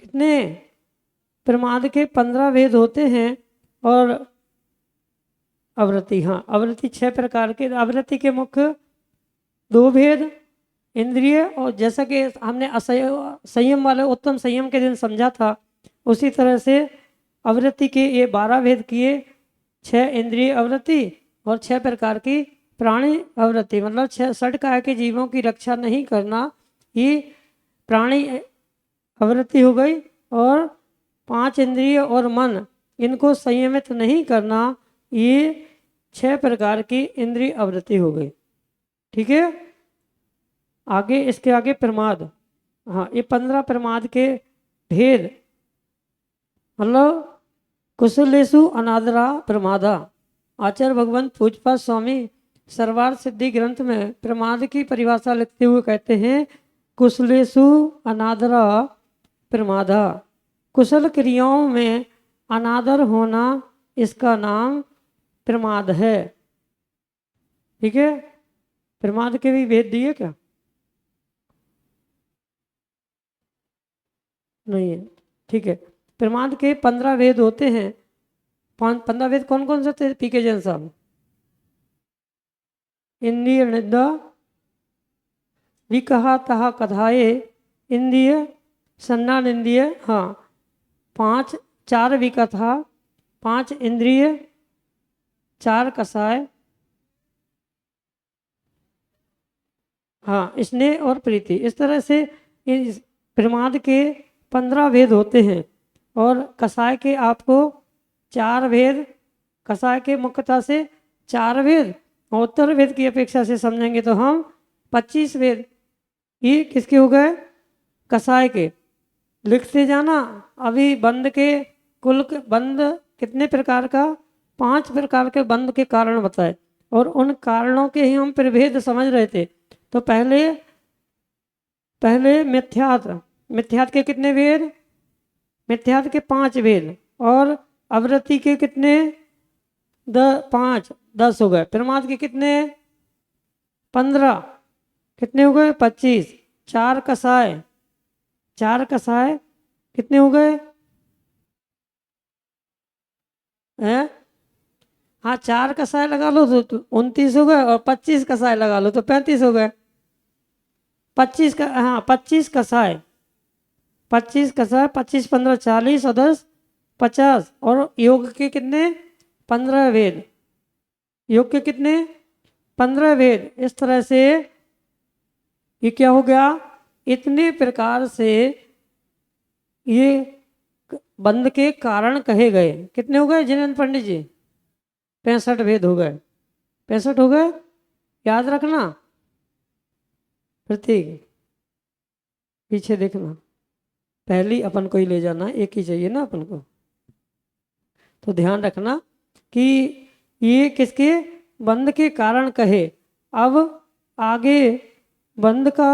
कितने प्रमाद के 15 भेद होते हैं। और आवृत्ति, हाँ आवृत्ति 6 प्रकार के। आवृत्ति के मुख्य 2 भेद इंद्रिय, और जैसा कि हमने संयम वाले उत्तम संयम के दिन समझा था, उसी तरह से आवृत्ति के ये 12 भेद किए। 6 इंद्रिय आवृत्ति और 6 प्रकार की प्राणी आवृत्ति, मतलब 6 षटकाय के जीवों की रक्षा नहीं करना, ये प्राणी आवृत्ति हो गई। और 5 इंद्रिय और मन, इनको संयमित नहीं करना, ये 6 प्रकार की इंद्रिय आवृत्ति हो गई। ठीक है। आगे इसके आगे प्रमाद, हाँ ये 15 प्रमाद के भेद, मतलब कुशलेषु अनादरा प्रमादा। आचार्य भगवंत पूजपाद स्वामी सर्वार्थ सिद्धि ग्रंथ में प्रमाद की परिभाषा लिखते हुए कहते हैं, कुशलेषु अनादरा प्रमादा। कुशल क्रियाओं में अनादर होना, इसका नाम प्रमाद है। ठीक है। प्रमाद के भी भेद दिए क्या? नहीं है। ठीक है। प्रमाद के 15 भेद होते हैं। 15 भेद कौन कौन से थे पीके जैन साहब? इंद्रिय निंदा, विकहा तहा कथाए, इंद्रिय सन्ना इंद्रिय, हाँ 5, 4 विकथा, 5 इंद्रिय, 4 कसाय, हाँ स्नेह और प्रीति। इस तरह से इस प्रमाद के 15 भेद होते हैं। और कसाय के आपको 4 भेद, कसाय के मुख्यता से 4 भेद, और उत्तर भेद की अपेक्षा से समझेंगे तो हम 25 भेद। ये किसके हो गए? कसाय के। लिखते जाना। अभी बंद के कुल बंद कितने प्रकार का? 5 प्रकार के बंद के कारण बताए, और उन कारणों के ही हम प्रभेद समझ रहे थे। तो पहले मिथ्यात के कितने भेद? मिथ्यात के 5 भेद। और आवृत्ति के कितने? 5, 10 हो गए। प्रमाद के कितने? 15। कितने हो गए? 25। 4 कसाय, 4 कसाय कितने हो गए हैं? हाँ 4 कसाय लगा लो तो 29 हो गए, और 25 कसाय लगा लो तो 35 हो गए। 25 का, हाँ 25 कसाय, 25 कसाय, 25 15 40 और 10 50। और योग के कितने? 15 भेद। योग के कितने? 15 भेद। इस तरह से ये क्या हो गया? इतने प्रकार से ये बंद के कारण कहे गए। कितने हो गए जिनेंद्र पंडित जी? 65 भेद हो गए। 65 हो गए, याद रखना। प्रतीक पीछे देखना, पहली अपन को ही ले जाना, एक ही चाहिए ना अपन को। तो ध्यान रखना कि ये किसके? बंद के कारण कहे। अब आगे बंद का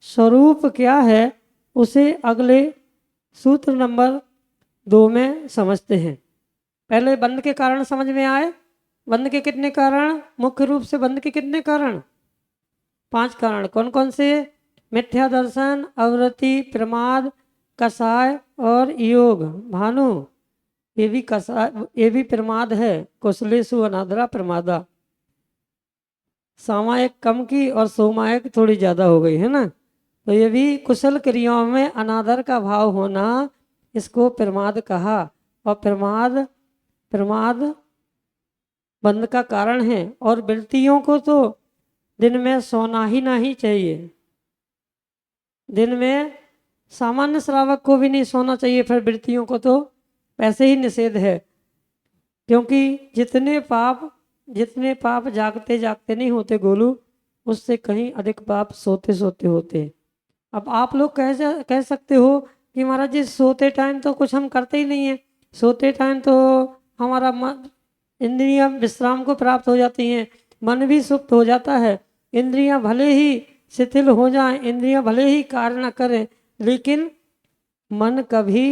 स्वरूप क्या है, उसे अगले सूत्र नंबर 2 में समझते हैं। पहले बंद के कारण समझ में आए। बंद के कितने कारण? मुख्य रूप से बंद के कितने कारण? 5 कारण। कौन कौन से? मिथ्या दर्शन, आवृत्ति, प्रमाद, कसाय और योग। भानु, ये भी कसाय, ये भी प्रमाद है। कुशलेषु अनादरा प्रमादा। सामायिक कम की और सोमायिक थोड़ी ज्यादा हो गई है ना। तो ये भी कुशल क्रियाओं में अनादर का भाव होना, इसको प्रमाद कहा। और प्रमाद बंद का कारण है। और वृत्तियों को तो दिन में सोना ही नहीं चाहिए। दिन में सामान्य श्रावक को भी नहीं सोना चाहिए, फिर वृत्तियों को तो वैसे ही निषेध है। क्योंकि जितने पाप जागते जागते नहीं होते गोलू, उससे कहीं अधिक पाप सोते सोते होते। अब आप लोग कह सकते हो कि महाराज जी सोते टाइम तो कुछ हम करते ही नहीं है, सोते टाइम तो हमारा मन, इंद्रियां विश्राम को प्राप्त हो जाती हैं, मन भी सुप्त हो जाता है। इंद्रियां भले ही शिथिल हो जाएं, इंद्रियां भले ही कार्य न करें, लेकिन मन कभी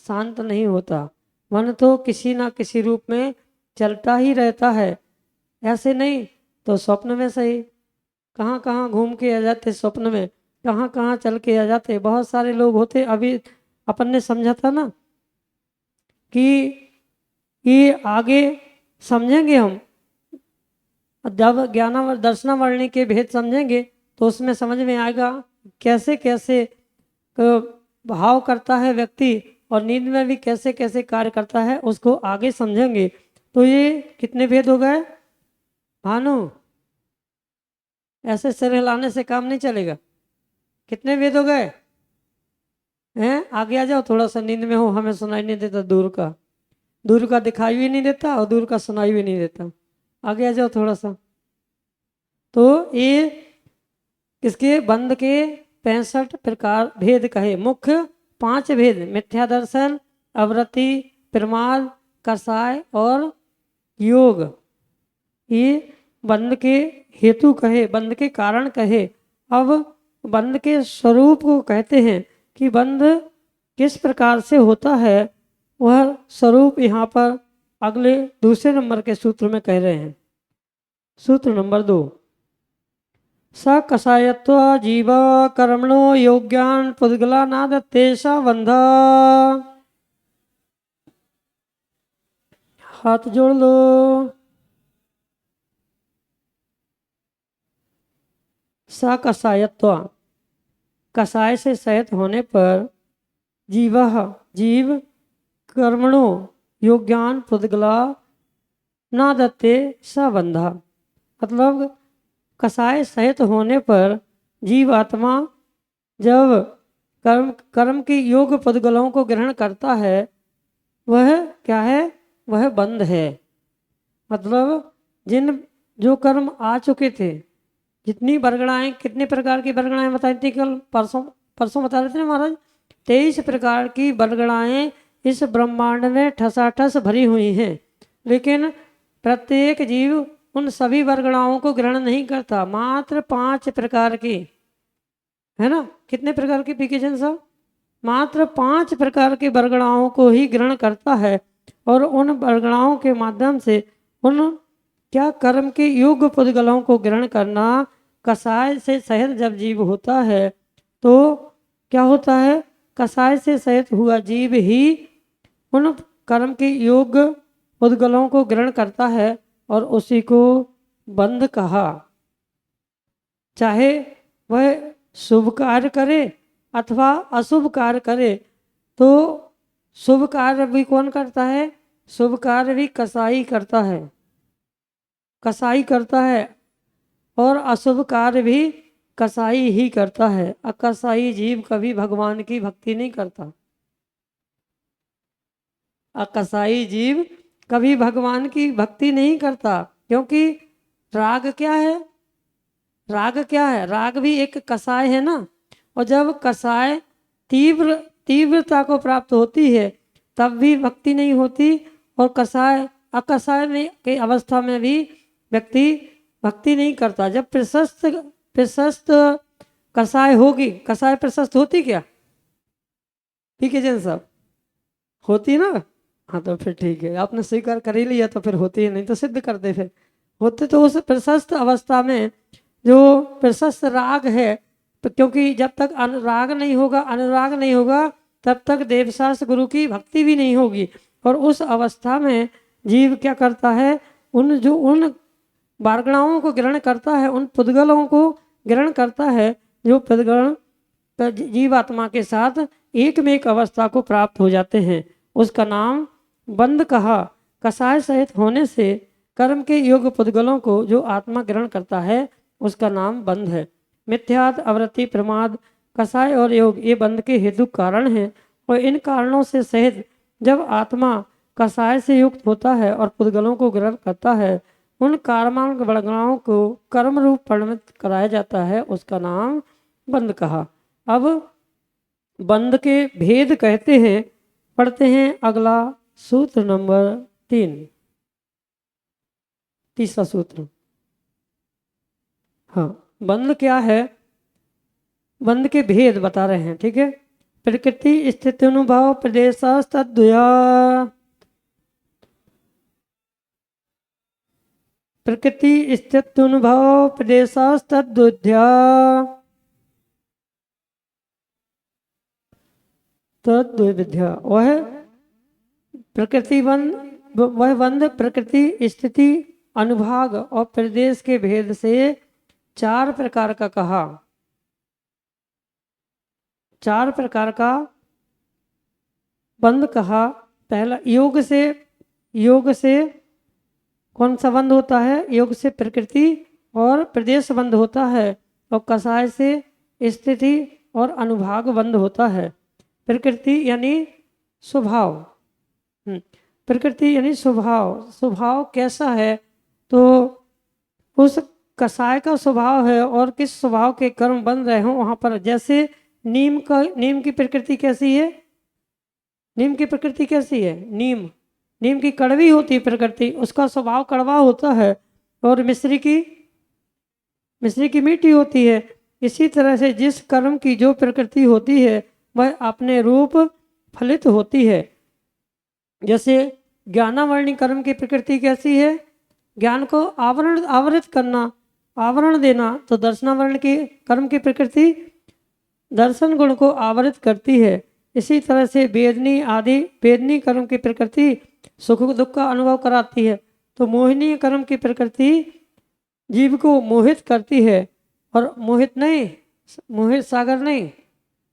शांत नहीं होता। मन तो किसी ना किसी रूप में चलता ही रहता है। ऐसे नहीं तो स्वप्न में सही, कहाँ कहाँ घूम के आ जाते, स्वप्न में कहाँ कहाँ चल के आ जाते। बहुत सारे लोग होते, अभी अपन ने समझा था ना कि ये आगे समझेंगे हम, जब ज्ञानावर दर्शनावरणी के भेद समझेंगे तो उसमें समझ में आएगा कैसे कैसे भाव करता है व्यक्ति और नींद में भी कैसे कैसे कार्य करता है, उसको आगे समझेंगे। तो ये कितने भेद हो गए भानु? ऐसे सिर हिलाने से काम नहीं चलेगा। कितने भेद हो गए हैं? आगे आ जाओ, थोड़ा सा नींद में हो, हमें सुनाई नहीं देता दूर का दिखाई भी नहीं देता और दूर का सुनाई भी नहीं देता। आगे आ जाओ थोड़ा सा। तो ये इसके बंध के 65 प्रकार भेद कहे। मुख्य 5 भेद मिथ्या दर्शन, अवृत्ति, प्रमाद, कसाय और योग। ये बंध के हेतु कहे, बंध के कारण कहे। अब बंध के स्वरूप को कहते हैं कि बंध किस प्रकार से होता है, वह स्वरूप यहाँ पर अगले दूसरे नंबर के सूत्र में कह रहे हैं। सूत्र नंबर 2, स कषायत्व जीव कर्मणो योग्यान पुद्गला नादत्ते स बंध। हाथ जोड़ लो। स कषायत्व, कषाय से सहित होने पर जीव कर्मणो योग्यान पुद्गला नादत्ते स बंधा। मतलब कषाय सहित होने पर जीव आत्मा जब कर्म की योग पुद्गलों को ग्रहण करता है, वह क्या है? वह बंध है। मतलब जो कर्म आ चुके थे, जितनी बरगड़ाएं, कितने प्रकार की बरगड़ाएं बताई थी कल, परसों बता रहे थे ना महाराज, 23 प्रकार की बरगड़ाएं इस ब्रह्मांड में ठसाठस भरी हुई हैं। लेकिन प्रत्येक जीव उन सभी बरगड़ाओं को ग्रहण नहीं करता, मात्र 5 प्रकार की, है ना? कितने प्रकार की पीकेशन साहब? मात्र 5 प्रकार की बरगड़ाओं को ही ग्रहण करता है। और उन बरगड़ाओं के माध्यम से उन क्या कर्म के योग्य पुद्गलों को ग्रहण करना, कषाय से सहित जब जीव होता है तो क्या होता है? कषाय से सहित हुआ जीव ही उन कर्म के योग्य पुद्गलों को ग्रहण करता है और उसी को बंध कहा। चाहे वह शुभ कार्य करे अथवा अशुभ कार्य करे, तो शुभ कार्य भी कौन करता है? शुभ कार्य भी कसाई करता है, कसाई करता है। और अशुभ कार्य भी कसाई ही करता है। अकसाई जीव कभी भगवान की भक्ति नहीं करता। अकसाई जीव कभी भगवान की भक्ति नहीं करता, क्योंकि राग क्या है? राग क्या है? राग भी एक कसाय है ना। और जब कसाय तीव्रता को प्राप्त होती है तब भी भक्ति नहीं होती, और कसाय अकसाय में की अवस्था में भी व्यक्ति भक्ति नहीं करता। जब प्रशस्त कसाय होगी, कसाय प्रशस्त होती क्या? ठीक है जैन साहब, होती ना? हाँ तो फिर ठीक है, आपने स्वीकार कर ही लिया तो फिर होती है, नहीं तो सिद्ध कर दे। फिर होते तो उस प्रशस्त अवस्था में जो प्रशस्त राग है, तो क्योंकि जब तक राग नहीं होगा, अनुराग नहीं होगा, तब तक देवशास्त्र गुरु की भक्ति भी नहीं होगी। और उस अवस्था में जीव क्या करता है? उन बारगणाओं को ग्रहण करता है, उन पुद्गलों को ग्रहण करता है जो पुद्गण जीवात्मा के साथ एक में एक अवस्था को प्राप्त हो जाते हैं। उसका नाम बंध कहा। कसाय सहित होने से कर्म के योग पुद्गलों को जो आत्मा ग्रहण करता है, उसका नाम बंध है। मिथ्यात, अवृत्ति, प्रमाद, कसाय और योग ये बंध के हेतु कारण हैं। और इन कारणों से सहित जब आत्मा कसाय से युक्त होता है और पुद्गलों को ग्रहण करता है, उन कार्मांग बड़गणाओं को कर्म रूप परिणत कराया जाता है, उसका नाम बंध कहा। अब बंध के भेद कहते हैं, पढ़ते हैं अगला सूत्र नंबर 3, तीसरा सूत्र। हाँ, बंध क्या है? बंध के भेद बता रहे हैं, ठीक है। प्रकृति स्थिति अनुभव प्रदेश तद्वया, प्रकृति स्थिति अनुभव प्रदेश तद्वया। तद्विद्या, वह बंध प्रकृति स्थिति अनुभाग और प्रदेश के भेद से 4 प्रकार का कहा। 4 प्रकार का बंध कहा। पहला योग से कौन सा बंध होता है? योग से प्रकृति और प्रदेश बंध होता है, और कषाय से स्थिति और अनुभाग बंध होता है। प्रकृति यानी स्वभाव, प्रकृति यानी स्वभाव कैसा है? तो उस कषाय का स्वभाव है और किस स्वभाव के कर्म बन रहे हों वहाँ पर। जैसे नीम की प्रकृति कैसी है? नीम की प्रकृति कैसी है? नीम की कड़वी होती है प्रकृति, उसका स्वभाव कड़वा होता है। और मिश्री की मीठी होती है। इसी तरह से जिस कर्म की जो प्रकृति होती है वह अपने रूप फलित होती है। जैसे ज्ञानावरणी कर्म की प्रकृति कैसी है? ज्ञान को आवरित करना, आवरण देना। तो दर्शनावरण की कर्म की प्रकृति दर्शन गुण को आवरित करती है। इसी तरह से वेदनी कर्म की प्रकृति सुख दुख का अनुभव कराती है। तो मोहिनी कर्म की प्रकृति जीव को मोहित करती है, और मोहित सागर नहीं,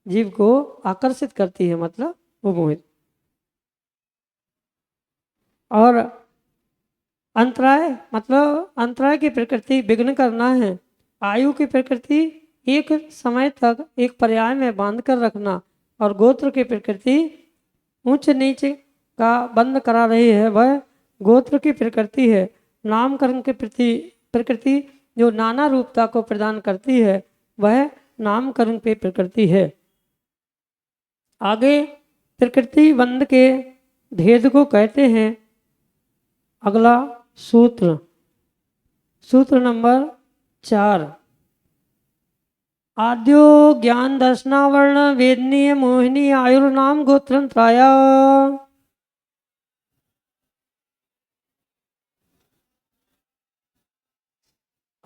जीव को आकर्षित करती है, मतलब वो मोहित। और अंतराय मतलब अंतराय की प्रकृति विघ्न करना है। आयु की प्रकृति एक समय तक एक पर्याय में बांध कर रखना। और गोत्र की प्रकृति ऊंच नीच का बंद करा रही है, वह गोत्र की प्रकृति है। नामकरण की प्रकृति जो नाना रूपता को प्रदान करती है, वह नामकरण की प्रकृति है। आगे प्रकृति बंध के भेद को कहते हैं। अगला सूत्र नंबर 4। आद्यो ज्ञान दर्शनावर्ण वेदनीय मोहिनी आयुर्नाम गोत्रंत्राया।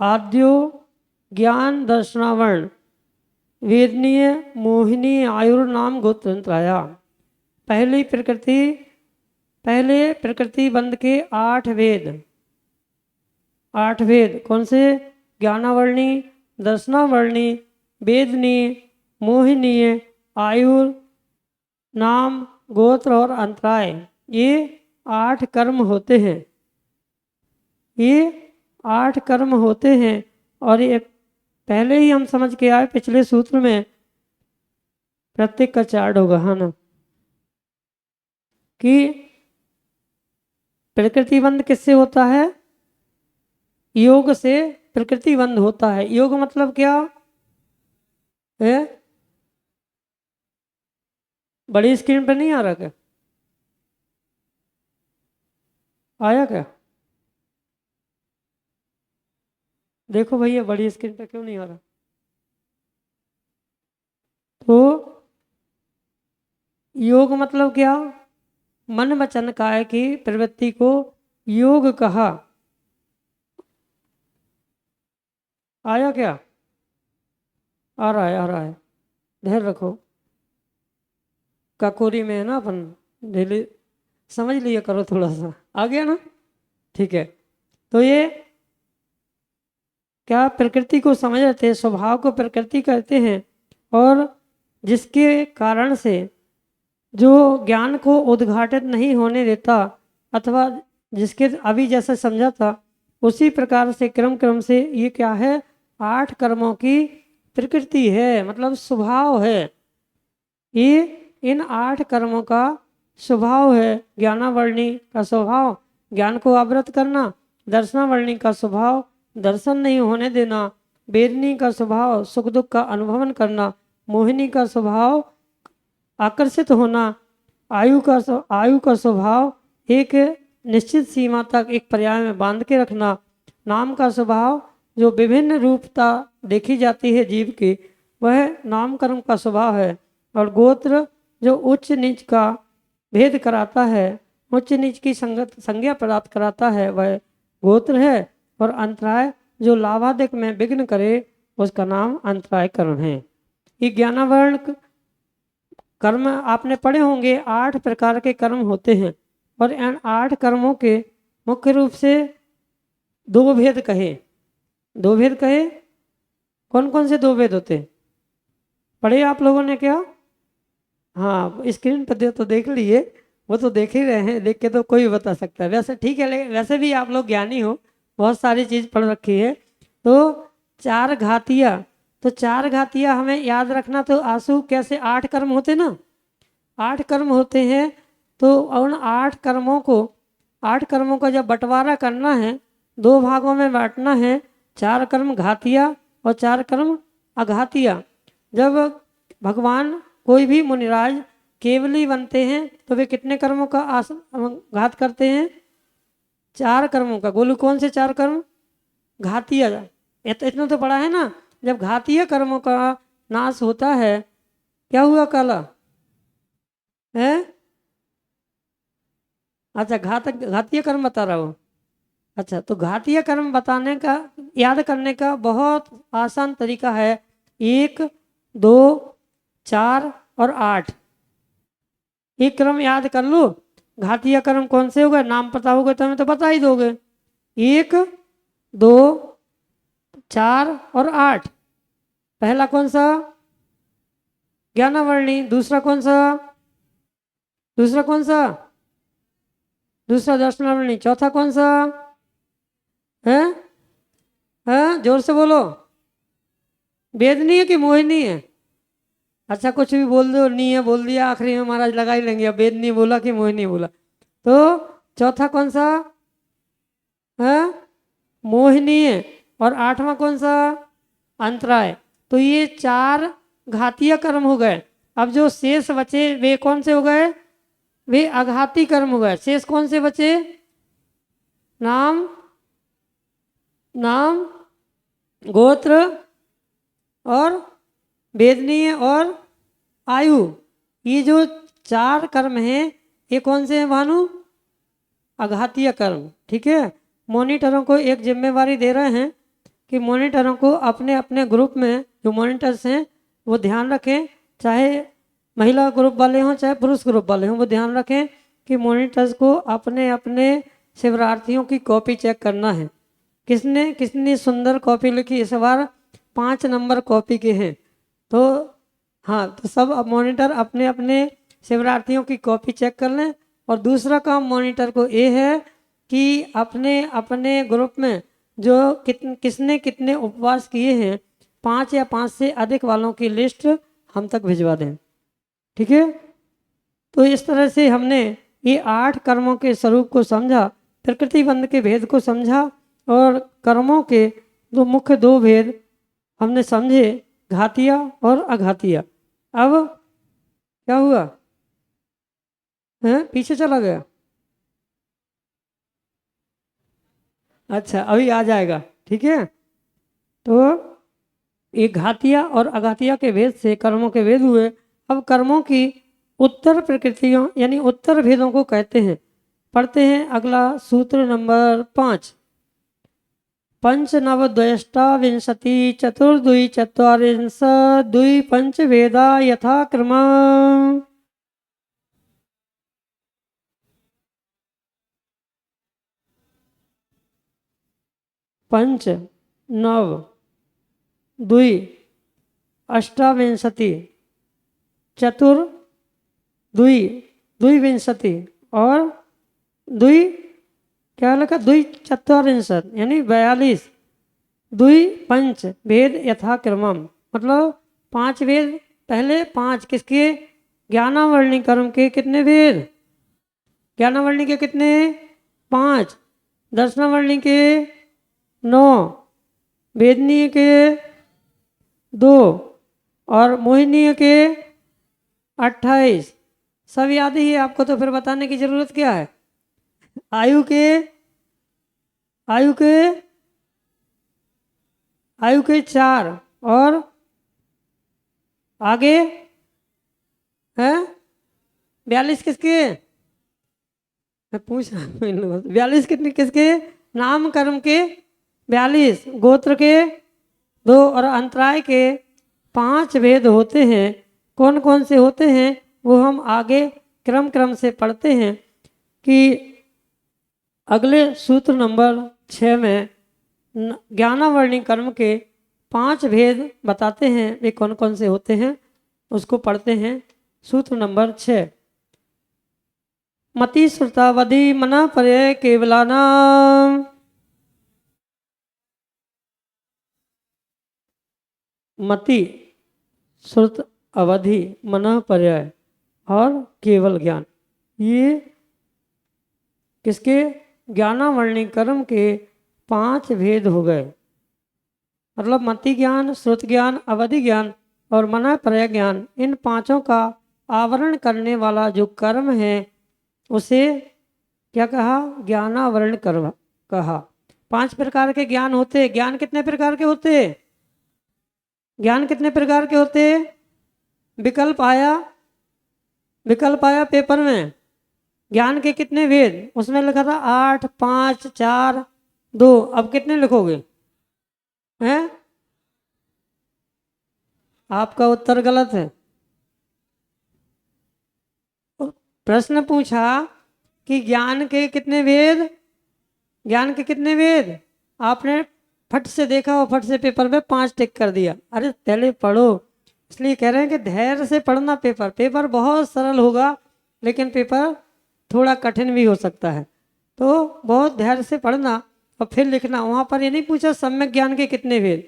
आद्यो ज्ञान दर्शनावर्ण वेदनीय मोहिनी आयुर्नाम गोत्रंत्राया। पहले प्रकृति बंध के 8 वेद कौन से? ज्ञानावर्णी, दर्शनावर्णी, वेदनीय, मोहिनीय, आयुर, नाम, गोत्र और अंतराय। ये 8 कर्म होते हैं। ये 8 कर्म होते हैं। और ये पहले ही हम समझ के आए पिछले सूत्र में, प्रत्येक का चार्ट होगा, है ना, कि प्रकृति बंध किससे होता है? योग से प्रकृति बंध होता है। योग मतलब क्या है? बड़ी स्क्रीन पर नहीं आ रहा क्या? आया क्या? देखो भैया, बड़ी स्क्रीन पर क्यों नहीं आ रहा? तो योग मतलब क्या? मन वचन काय की प्रवृत्ति को योग कहा। आया क्या? आ रहा है। ध्यान रखो, काकोरी में है ना, अपन डेली समझ लिया करो थोड़ा सा। आ गया ना? ठीक है। तो ये क्या प्रकृति को समझ रहे थे, स्वभाव को प्रकृति कहते हैं। और जिसके कारण से जो ज्ञान को उद्घाटित नहीं होने देता, अथवा जिसके अभी जैसा समझा था उसी प्रकार से क्रम से ये क्या है? 8 कर्मों की प्रकृति है, मतलब स्वभाव है। ये इन 8 कर्मों का स्वभाव है। ज्ञानावर्णी का स्वभाव ज्ञान को आवृत करना, दर्शनावर्णी का स्वभाव दर्शन नहीं होने देना, वेदनी का स्वभाव सुख दुख का अनुभवन करना, मोहिनी का स्वभाव आकर्षित होना, आयु का स्वभाव एक निश्चित सीमा तक एक पर्याय में बांध के रखना, नाम का स्वभाव जो विभिन्न रूपता देखी जाती है जीव की, वह नाम कर्म का स्वभाव है। और गोत्र जो उच्च नीच का भेद कराता है, उच्च नीच की संज्ञा प्राप्त कराता है, वह गोत्र है। और अंतराय जो लाभादिक में विघ्न करे, उसका नाम अंतराय कर्म है। ये ज्ञानावरण कर्म आपने पढ़े होंगे 8 प्रकार के कर्म होते हैं और इन 8 कर्मों के मुख्य रूप से 2 भेद कहे। 2 भेद कहे, कौन कौन से 2 भेद होते हैं पढ़े आप लोगों ने क्या? हाँ, स्क्रीन पर दे तो देख लिए, वो तो देख ही रहे हैं, देख के तो कोई भी बता सकता है। वैसे ठीक है, लेकिन वैसे भी आप लोग ज्ञानी हो, बहुत सारी चीज़ पढ़ रखी है। तो 4 घातिया, तो 4 घातिया हमें याद रखना। तो आंसू कैसे 8 कर्म होते ना, 8 कर्म होते हैं। तो उन 8 कर्मों को, 8 कर्मों का जब बंटवारा करना है, 2 भागों में बांटना है। 4 कर्म घातिया और 4 कर्म अघातिया। जब भगवान कोई भी मुनिराज केवली बनते हैं तो वे कितने कर्मों का घात करते हैं? 4 कर्मों का। बोलो कौन से 4 कर्म? घातीय। इतना तो पढ़ा है ना। जब घातीय कर्मों का नाश होता है, क्या हुआ काला है? अच्छा, घातीय कर्म बता रहा हूँ। अच्छा, तो घातीय कर्म बताने का, याद करने का बहुत आसान तरीका है। 1, 2, 4 और 8, एक क्रम याद कर लो। घातीय कर्म कौन से हो गए, नाम पता होगा तो हमें तो बता ही दोगे। 1, 2, 4 और 8। पहला कौन सा? ज्ञानावर्णी। दूसरा कौन सा? दूसरा कौन सा? दूसरा दर्शनावर्णी। चौथा कौन सा है? जोर से बोलो। वेदनी है कि मोहिनी है? अच्छा, कुछ भी बोल दो, नहीं है बोल दिया, आखिरी में महाराज लगा ही लेंगे। अब वेदनी बोला कि मोहिनी बोला। तो चौथा कौन सा है? मोहिनी है। और 8वां कौन सा? अंतराय। तो ये 4 घातीय कर्म हो गए। अब जो शेष बचे वे कौन से हो गए? वे अघाती कर्म हो गए। शेष कौन से बचे? नाम, नाम, गोत्र और वेदनीय और आयु। ये जो 4 कर्म हैं, ये कौन से हैं भानु? अघातीय कर्म। ठीक है। मॉनिटरों को एक जिम्मेवारी दे रहे हैं कि मॉनिटरों को अपने अपने ग्रुप में जो मॉनिटर्स हैं वो ध्यान रखें, चाहे महिला ग्रुप वाले हों चाहे पुरुष ग्रुप वाले हों, वो ध्यान रखें कि मॉनिटर्स को अपने अपने शिवरार्थियों की कॉपी चेक करना है। किसने कितनी सुंदर कॉपी लिखी इस बार? 5 नंबर कॉपी के हैं। तो हाँ, तो सब मॉनिटर अपने अपने शिवरार्थियों की कॉपी चेक कर लें। और दूसरा काम मॉनिटर को ये है कि अपने अपने ग्रुप में जो किसने कितने उपवास किए हैं, 5 या 5 से अधिक वालों की लिस्ट हम तक भिजवा दें। ठीक है। तो इस तरह से हमने ये 8 कर्मों के स्वरूप को समझा, प्रकृति बंध के भेद को समझा और कर्मों के मुख्य 2 भेद हमने समझे, घातिया और अघातिया। अब क्या हुआ है? पीछे चला गया। अच्छा, अभी आ जाएगा। ठीक है। तो ये घातिया और अघातिया के भेद से कर्मों के भेद हुए। अब कर्मों की उत्तर प्रकृतियों यानी उत्तर भेदों को कहते हैं। पढ़ते हैं अगला सूत्र नंबर 5। पंच नव द्वष्टाविंशति चतुर्द्वि चत्वारिंश द्वि पंच वेदा यथा क्रम। पंच नव द्वि अष्टाविंशति चतुर द्वि द्विविंशति और द्वि क्या लिखा? द्वि चत्वारिंशत यानी 42 द्वि पंच वेद यथा क्रमम। मतलब 5 वेद, पहले 5 किसके? ज्ञानावर्णी कर्म के कितने वेद? ज्ञानावर्णी के कितने? 5। दर्शनावर्णी के 9, वेदनीय के 2 और मोहिनीय के 28। सब याद ही है आपको, तो फिर बताने की जरूरत क्या है? आयु के, आयु के, आयु के 4 और आगे है 42 किसके? मैं पूछ रहा हूँ 42 कितने किसके? नाम कर्म के 42, गोत्र के 2 और अंतराय के 5 वेद होते हैं। कौन कौन से होते हैं? वो हम आगे क्रम से पढ़ते हैं कि अगले सूत्र नंबर 6 में ज्ञानावर्णी कर्म के 5 भेद बताते हैं। वे कौन कौन से होते हैं उसको पढ़ते हैं। सूत्र नंबर 6, मति श्रुतावधि मना पर्याय केवलानाम। मति, श्रुत, अवधि, मन, पर्याय और केवल ज्ञान, ये किसके? ज्ञानावर्णी कर्म के 5 भेद हो गए। मतलब मति ज्ञान, श्रुत ज्ञान, अवधि ज्ञान और मन, पर्याय ज्ञान, इन 5 का आवरण करने वाला जो कर्म है उसे क्या कहा? ज्ञानावरण कर्म कहा। 5 प्रकार के ज्ञान होते। ज्ञान कितने प्रकार के होते? ज्ञान कितने प्रकार के होते? विकल्प आया, विकल्प आया पेपर में। ज्ञान के कितने भेद? उसमें लिखा था 8, 5, 4, 2। अब कितने लिखोगे? हैं? आपका उत्तर गलत है। प्रश्न पूछा कि ज्ञान के कितने भेद? ज्ञान के कितने भेद? आपने फट से देखा और फट से पेपर में 5 टिक कर दिया। अरे पहले पढ़ो, इसलिए कह रहे हैं कि धैर्य से पढ़ना। पेपर बहुत सरल होगा लेकिन पेपर थोड़ा कठिन भी हो सकता है, तो बहुत धैर्य से पढ़ना और फिर लिखना। वहाँ पर ये नहीं पूछा सम्यक ज्ञान के कितने भेद,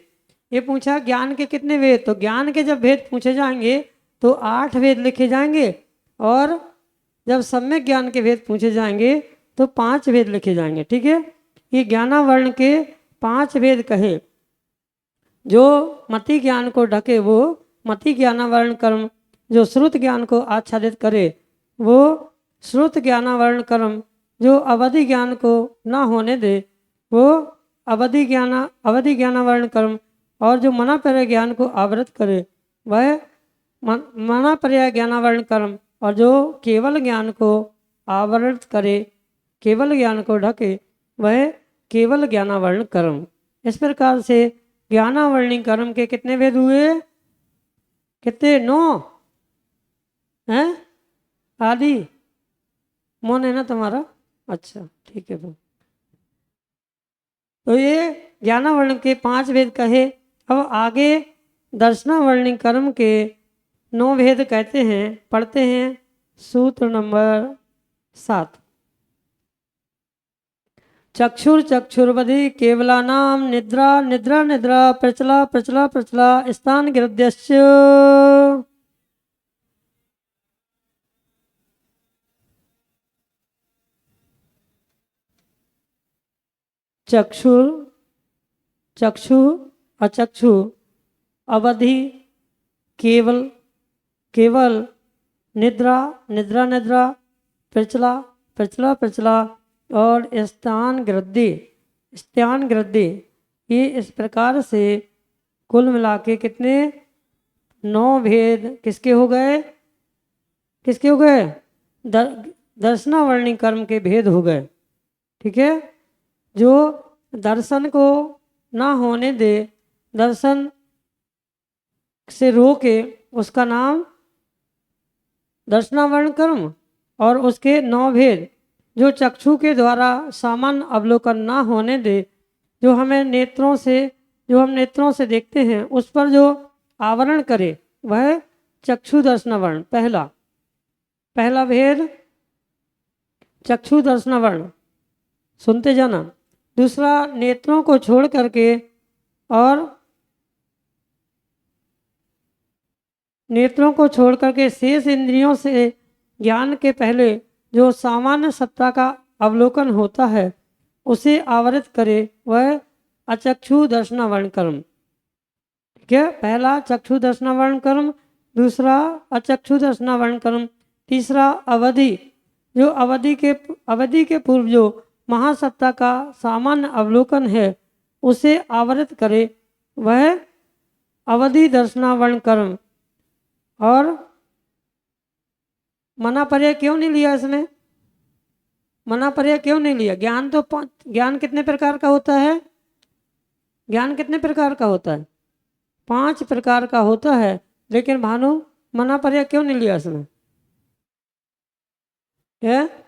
ये पूछा ज्ञान के कितने भेद। तो ज्ञान के जब भेद पूछे जाएंगे तो 8 भेद लिखे जाएंगे और जब सम्यक ज्ञान के भेद पूछे जाएंगे तो 5 भेद लिखे जाएंगे। ठीक है, ये ज्ञानावर्ण के 5 भेद कहे। जो मति ज्ञान को ढके वो मति ज्ञानावरण कर्म, जो श्रुत ज्ञान को आच्छादित करे वो श्रुत ज्ञानावरण कर्म, जो अवधि ज्ञान को न होने दे वो अवधि ज्ञानावरण कर्म, और जो मना पर्याय ज्ञान को आवृत करे वह मना पर्याय ज्ञानावरण कर्म, और जो केवल ज्ञान को आवृत करे, केवल ज्ञान को ढके वह केवल ज्ञानावरण कर्म। इस प्रकार से ज्ञानावर्णी कर्म के कितने भेद हुए? कितने? 9 हैं? आदि मन है ना तुम्हारा? अच्छा ठीक है। तो ये ज्ञानावर्ण के 5 भेद कहे। अब आगे दर्शनावर्णी कर्म के 9 भेद कहते हैं, पढ़ते हैं। सूत्र नंबर 7, चक्षुर चक्षुर्वधि केवलानाम निद्रा निद्रा निद्रा प्रचला प्रचला प्रचला स्थान गृध्यश्च। चक्षुर, चक्षु, अचक्षु, अवधि, केवल, केवल, निद्रा निद्रा निद्रा, प्रचला प्रचला प्रचला और स्थान गृद्धि स्थान गृद्धि, ये इस प्रकार से कुल मिला के कितने? 9 भेद किसके हो गए? किसके हो गए? दर्शनावर्णी कर्म के भेद हो गए। ठीक है, जो दर्शन को ना होने दे, दर्शन से रोके, उसका नाम दर्शनावरण कर्म। और उसके 9 भेद, जो चक्षु के द्वारा सामान्य अवलोकन ना होने दे, जो हमें नेत्रों से, जो हम नेत्रों से देखते हैं उस पर जो आवरण करे वह चक्षु दर्शनावरण। पहला भेद चक्षु दर्शनावरण, सुनते जाना। दूसरा, नेत्रों को छोड़ करके और नेत्रों को छोड़ करके शेष इंद्रियों से ज्ञान के पहले जो सामान्य सत्ता का अवलोकन होता है उसे आवृत करे वह अचक्षु दर्शनावरण कर्म। ठीक है, पहला चक्षु दर्शनावरण कर्म, दूसरा अचक्षु दर्शनावरण कर्म, तीसरा अवधि, जो अवधि के पूर्व जो महासत्ता का सामान्य अवलोकन है उसे आवृत करे वह अवधि दर्शनावरण कर्म। और मना पर्याय क्यों नहीं लिया इसमें? मना पर्याय क्यों नहीं लिया? ज्ञान तो ज्ञान कितने प्रकार का होता है? ज्ञान कितने प्रकार का होता है? 5 प्रकार का होता है, लेकिन भानु मना पर्याय क्यों नहीं लिया इसमें? है।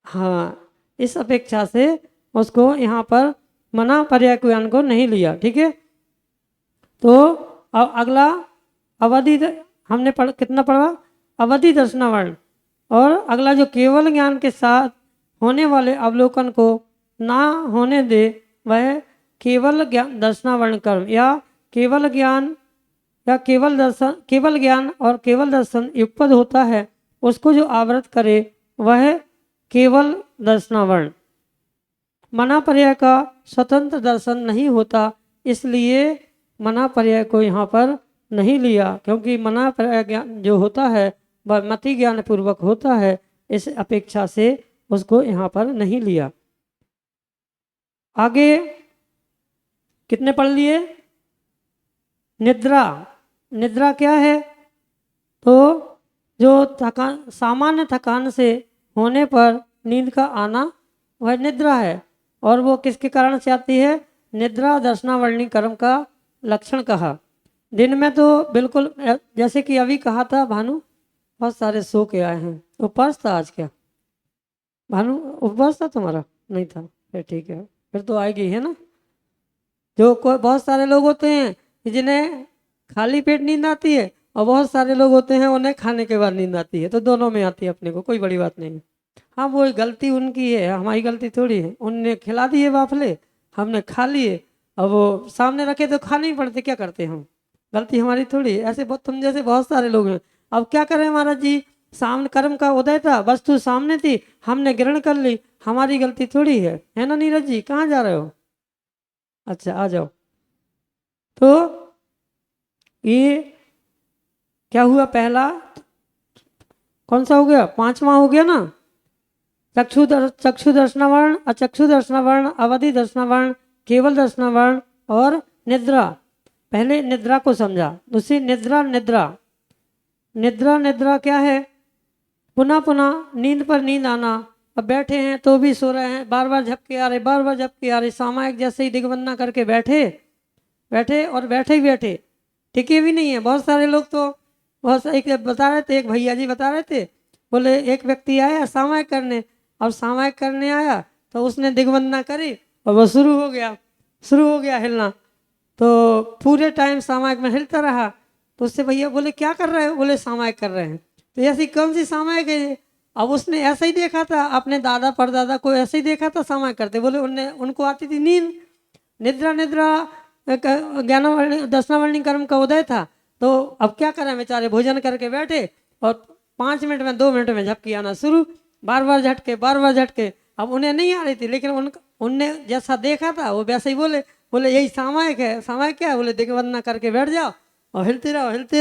हाँ, इस अपेक्षा से उसको यहाँ पर मना पर्यायज्ञान को नहीं लिया। ठीक है, तो अगला अवधि हमने कितना पढ़ा? अवधि दर्शनावर्ण। और अगला जो केवल ज्ञान के साथ होने वाले अवलोकन को ना होने दे, वह केवल ज्ञान दर्शनावर्ण कर्म या केवल ज्ञान या केवल दर्शन, केवल ज्ञान और केवल दर्शन युगपद होता है, उसको जो आवृत करे वह केवल दर्शनावर्ण। मना पर्याय का स्वतंत्र दर्शन नहीं होता, इसलिए मना पर्याय को यहाँ पर नहीं लिया, क्योंकि मना पर्याय ज्ञान जो होता है वह मति ज्ञान पूर्वक होता है, इस अपेक्षा से उसको यहाँ पर नहीं लिया। आगे कितने पढ़ लिए? निद्रा। निद्रा क्या है? तो जो थकान, सामान्य थकान से होने पर नींद का आना, वह निद्रा है। और वो किसके कारण से आती है? निद्रा दर्शनावरणी कर्म का लक्षण कहा। दिन में तो बिल्कुल, जैसे कि अभी कहा था भानु, बहुत सारे सो के आए हैं। उपवास था आज क्या भानु? उपवास था तुम्हारा? नहीं था, फिर ठीक है, फिर तो आएगी, है ना। जो कोई बहुत सारे लोग होते हैं जिन्हें खाली पेट नींद आती है, और बहुत सारे लोग होते हैं उन्हें खाने के बाद नींद आती है, तो दोनों में आती है अपने को, कोई बड़ी बात नहीं है। हाँ, वो गलती उनकी है, हमारी गलती थोड़ी है। उनने खिला दिए वाफले, हमने खा लिए, अब वो सामने रखे तो खाने ही पड़ते, क्या करते हम? गलती हमारी थोड़ी है। ऐसे बहुत, तुम जैसे बहुत सारे लोग हैं। अब क्या करें महाराज जी, सामने कर्म का उदय था, वस्तु सामने थी, हमने ग्रहण कर ली, हमारी गलती थोड़ी है ना। नीरज जी कहाँ जा रहे हो? अच्छा, आ जाओ। तो ये क्या हुआ? पहला कौन सा हो गया? पांचवा हो गया ना। चक्षु दर्शनावरण, अचक्षु दर्शनावरण, अवधि दर्शनावरण, केवल दर्शनावरण और निद्रा। पहले निद्रा को समझा, दूसरी निद्रा। निद्रा क्या है? पुनः पुनः नींद पर नींद आना। अब बैठे हैं तो भी सो रहे हैं, बार बार झपके आ रहे, बार बार झपके आ रहे। सामायिक जैसे ही दिग्बंधना करके बैठे और बैठे ही बैठे, टिके भी नहीं है। बहुत सारे लोग तो, बहुत एक बता रहे थे, एक भैया जी बता रहे थे, बोले एक व्यक्ति आया सामायिक करने, और सामायिक करने आया तो उसने दिग्बंधना करी और वो शुरू हो गया हिलना। तो पूरे टाइम सामायिक में हिलता रहा। तो उससे भैया बोले क्या कर रहे हो? बोले सामायिक कर रहे हैं। तो ऐसी कौन सी सामायिक है? अब उसने ऐसा ही देखा था, अपने दादा परदादा को ऐसे ही देखा था सामायिक करते। बोले उनको आती थी नींद। निद्रा ज्ञानावरणी दर्शनावरणी कर्म का उदय था। तो अब क्या करें बेचारे, भोजन करके बैठे और 5 मिनट में 2 मिनट में झपकी आना शुरू, बार बार झटके। अब उन्हें नहीं आ रही थी, लेकिन उनने जैसा देखा था वो वैसे ही बोले यही सामायिक है। सामायिक क्या है? बोले दिग्बंधना करके बैठ जाओ और हिलते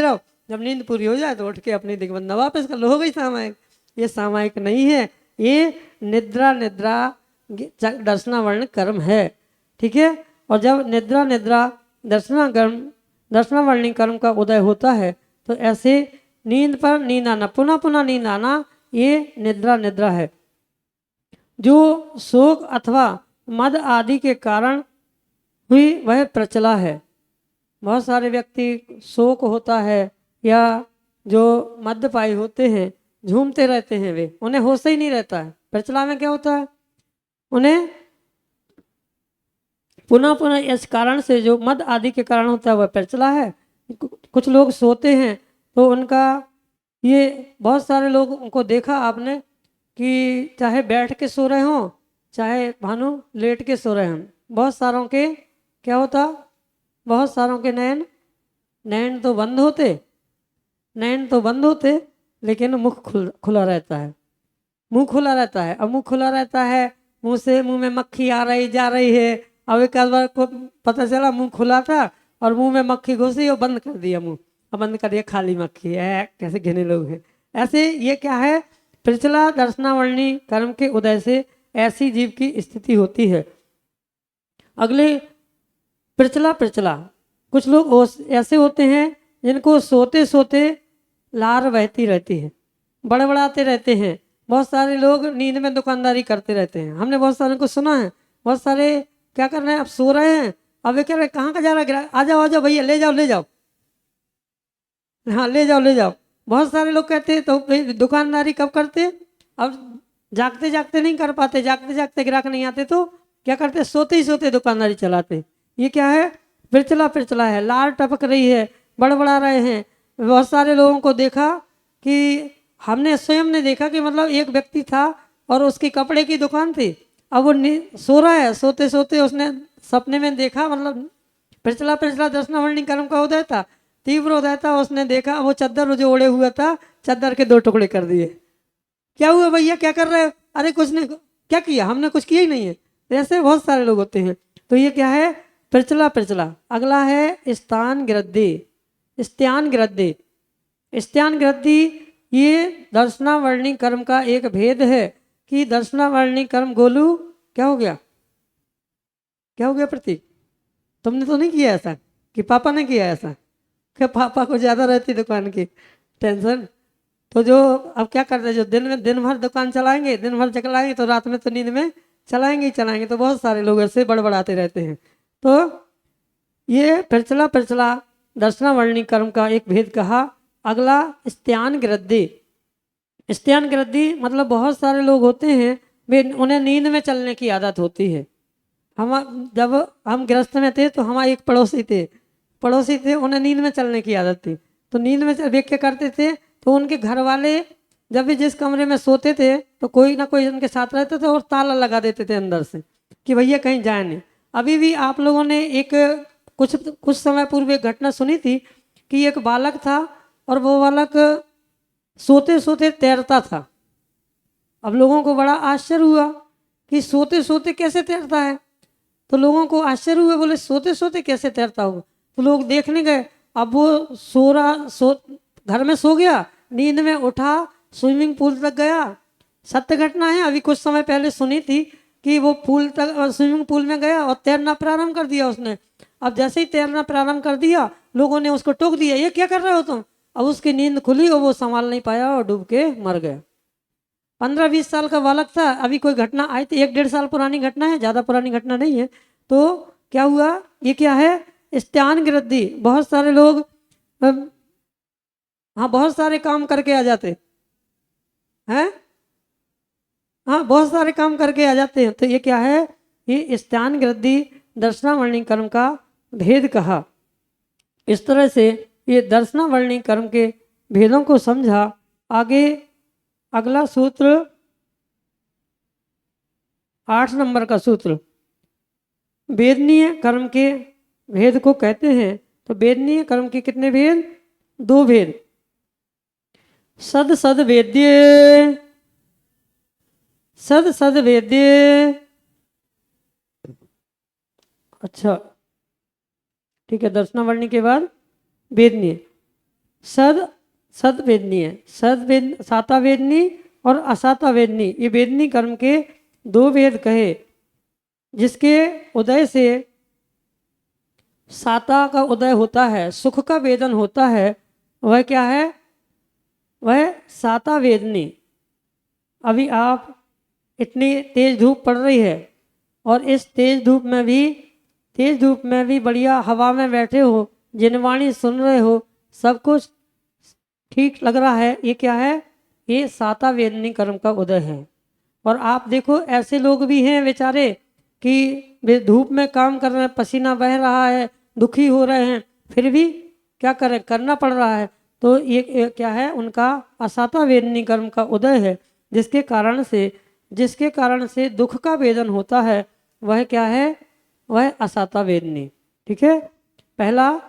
रहो। जब नींद पूरी हो जाए तो उठ के अपनी दिग्बंधना वापस कर लो, हो गई सामायिक। ये सामायिक नहीं है, ये निद्रा दर्शनावरण कर्म है। ठीक है। और जब निद्रा दर्शनावरणी कर्म का उदय होता है, तो ऐसे नींद पर नींद आना, पुनः पुनः नींद आना, ये निद्रा है। जो शोक अथवा मद आदि के कारण हुई वह प्रचला है। बहुत सारे व्यक्ति शोक होता है या जो मद्यपायी होते हैं, झूमते रहते हैं, वे उन्हें होश ही नहीं रहता है। प्रचला में क्या होता है? उन्हें पुनः पुनः इस कारण से, जो मद आदि के कारण होता है, वह प्रचला है। कुछ लोग सोते हैं तो उनका, ये बहुत सारे लोगों को देखा आपने कि चाहे बैठ के सो रहे हों, चाहे भानु लेट के सो रहे हों, बहुत सारों के क्या होता? बहुत सारों के नैन तो बंद होते, लेकिन मुख खुला रहता है। मुंह खुला रहता है। अब मुंह खुला रहता है, मुंह में मक्खी आ रही जा रही है। अब एक आध बार को पता चला मुंह खुला था और मुंह में मक्खी घुसी और बंद कर दिया मुंह, और बंद कर दिया, खाली मक्खी है। कैसे घिने लोग हैं ऐसे। ये क्या है? प्रचला दर्शनावरणी कर्म के उदय से ऐसी जीव की स्थिति होती है। अगले प्रचला कुछ लोग ऐसे होते हैं जिनको सोते सोते लार बहती रहती है, बड़बड़ाते रहते हैं। बहुत सारे लोग नींद में दुकानदारी करते रहते हैं, हमने बहुत सारे को सुना है। बहुत सारे क्या कर रहे हैं? अब सो रहे हैं, अब ये कह रहे कहाँ का जा रहा है? आ जाओ भैया, ले जाओ। हाँ ले जाओ ले जाओ। बहुत सारे लोग कहते हैं तो भाई दुकानदारी कब करते, अब जागते जागते नहीं कर पाते, जागते जागते ग्राहक नहीं आते तो क्या करते, सोते ही सोते दुकानदारी चलाते। ये क्या है, पिरचला पिरचला है, लार टपक रही है, बड़बड़ा रहे हैं। बहुत सारे लोगों को देखा कि हमने स्वयं ने देखा कि मतलब एक व्यक्ति था और उसकी कपड़े की दुकान थी, अब वो सो रहा है, सोते सोते उसने सपने में देखा, मतलब पिछला पिछला दर्शनावली कर्म का उदय था, तीव्र उदय था, उसने देखा वो चादर जो ओढ़े हुआ था, चादर के 2 टुकड़े कर दिए। क्या हुआ भैया, क्या कर रहे हो, अरे कुछ नहीं, क्या किया, हमने कुछ किया ही नहीं है। तो ऐसे बहुत सारे लोग होते हैं। तो ये क्या है, पिरचला पिरचला। अगला है स्थान गृद्धि, स्त्यान गृद्धि। स्त्यान गृद्धि ये दर्शनावर्णी कर्म का एक भेद है कि दर्शनावर्णी कर्म, गोलू क्या हो गया, क्या हो गया प्रतीक, तुमने तो नहीं किया ऐसा कि पापा ने किया ऐसा, क्या पापा को ज़्यादा रहती दुकान की टेंशन। तो जो अब क्या करते हैं, जो दिन भर दुकान चलाएंगे, दिन भर चलाएंगे तो रात में तो नींद में चलाएंगे ही चलाएंगे। तो बहुत सारे लोग ऐसे बड़बड़ाते रहते हैं। तो ये पिरचला पिरचला दर्शनावर्णी कर्म का एक भेद कहा। अगला स्त्यान गृद्धि। स्त्यान गृद्धि मतलब बहुत सारे लोग होते हैं, वे उन्हें नींद में चलने की आदत होती है। हम जब हम गृहस्थ में थे तो हमारे एक पड़ोसी थे, उन्हें नींद में चलने की आदत थी। तो नींद में वे क्या करते थे, तो उनके घर वाले जब भी जिस कमरे में सोते थे तो कोई ना कोई उनके साथ रहते थे और ताला लगा देते थे अंदर से कि भैया कहीं जाए नहीं। अभी भी आप लोगों ने एक कुछ समय पूर्व एक घटना सुनी थी कि एक बालक था और वो बालक सोते सोते तैरता था। अब लोगों को बड़ा आश्चर्य हुआ कि सोते सोते कैसे तैरता है। तो लोगों को आश्चर्य हुआ, बोले सोते सोते कैसे तैरता होगा। तो लोग देखने गए, अब वो घर में सो गया, नींद में उठा, स्विमिंग पूल तक गया। सत्य घटना है, अभी कुछ समय पहले सुनी थी कि वो पूल तक स्विमिंग पूल में गया और तैरना प्रारंभ कर दिया उसने। अब जैसे ही तैरना प्रारंभ कर दिया, लोगों ने उसको टोक दिया, ये क्या कर रहे हो तुम। अब उसकी नींद खुली और वो संभाल नहीं पाया और डूब के मर गया। 15-20 साल का बालक था। अभी कोई घटना आई थी, 1-1.5 साल पुरानी घटना है, ज़्यादा पुरानी घटना नहीं है। तो क्या हुआ, ये क्या है, स्त्यान गृद्धि। बहुत सारे लोग हाँ बहुत सारे काम करके आ जाते हैं, हाँ बहुत सारे काम करके आ जाते हैं। तो ये क्या है, ये स्त्यान गृद्धि दर्शनावर्णी कर्म का भेद कहा। इस तरह से ये दर्शनावर्णी कर्म के भेदों को समझा। आगे अगला सूत्र 8 नंबर का सूत्र, वेदनीय कर्म के भेद को कहते हैं। तो वेदनीय कर्म के कितने भेद, 2 भेद। सद सद वेद्य, सद सद वेद्य, अच्छा ठीक है, दर्शनावर्णी के बाद वेदनीय। सद सद वेदनीय, साता वेदनी और असाता वेदनी, ये वेदनी कर्म के 2 वेद कहे। जिसके उदय से साता का उदय होता है, सुख का वेदन होता है, वह क्या है, वह साता वेदनी। अभी आप इतनी तेज धूप पड़ रही है और इस तेज धूप में भी बढ़िया हवा में बैठे हो, जिनवाणी सुन रहे हो, सब कुछ ठीक लग रहा है, ये क्या है, ये साता वेदनी कर्म का उदय है। और आप देखो ऐसे लोग भी हैं बेचारे कि वे धूप में काम कर रहे हैं, पसीना बह रहा है, दुखी हो रहे हैं, फिर भी क्या करें, करना पड़ रहा है। तो ये क्या है, उनका असाता वेदनी कर्म का उदय है। जिसके कारण से दुख का वेदन होता है, वह क्या है, वह असाता वेदनी। ठीक है, पहला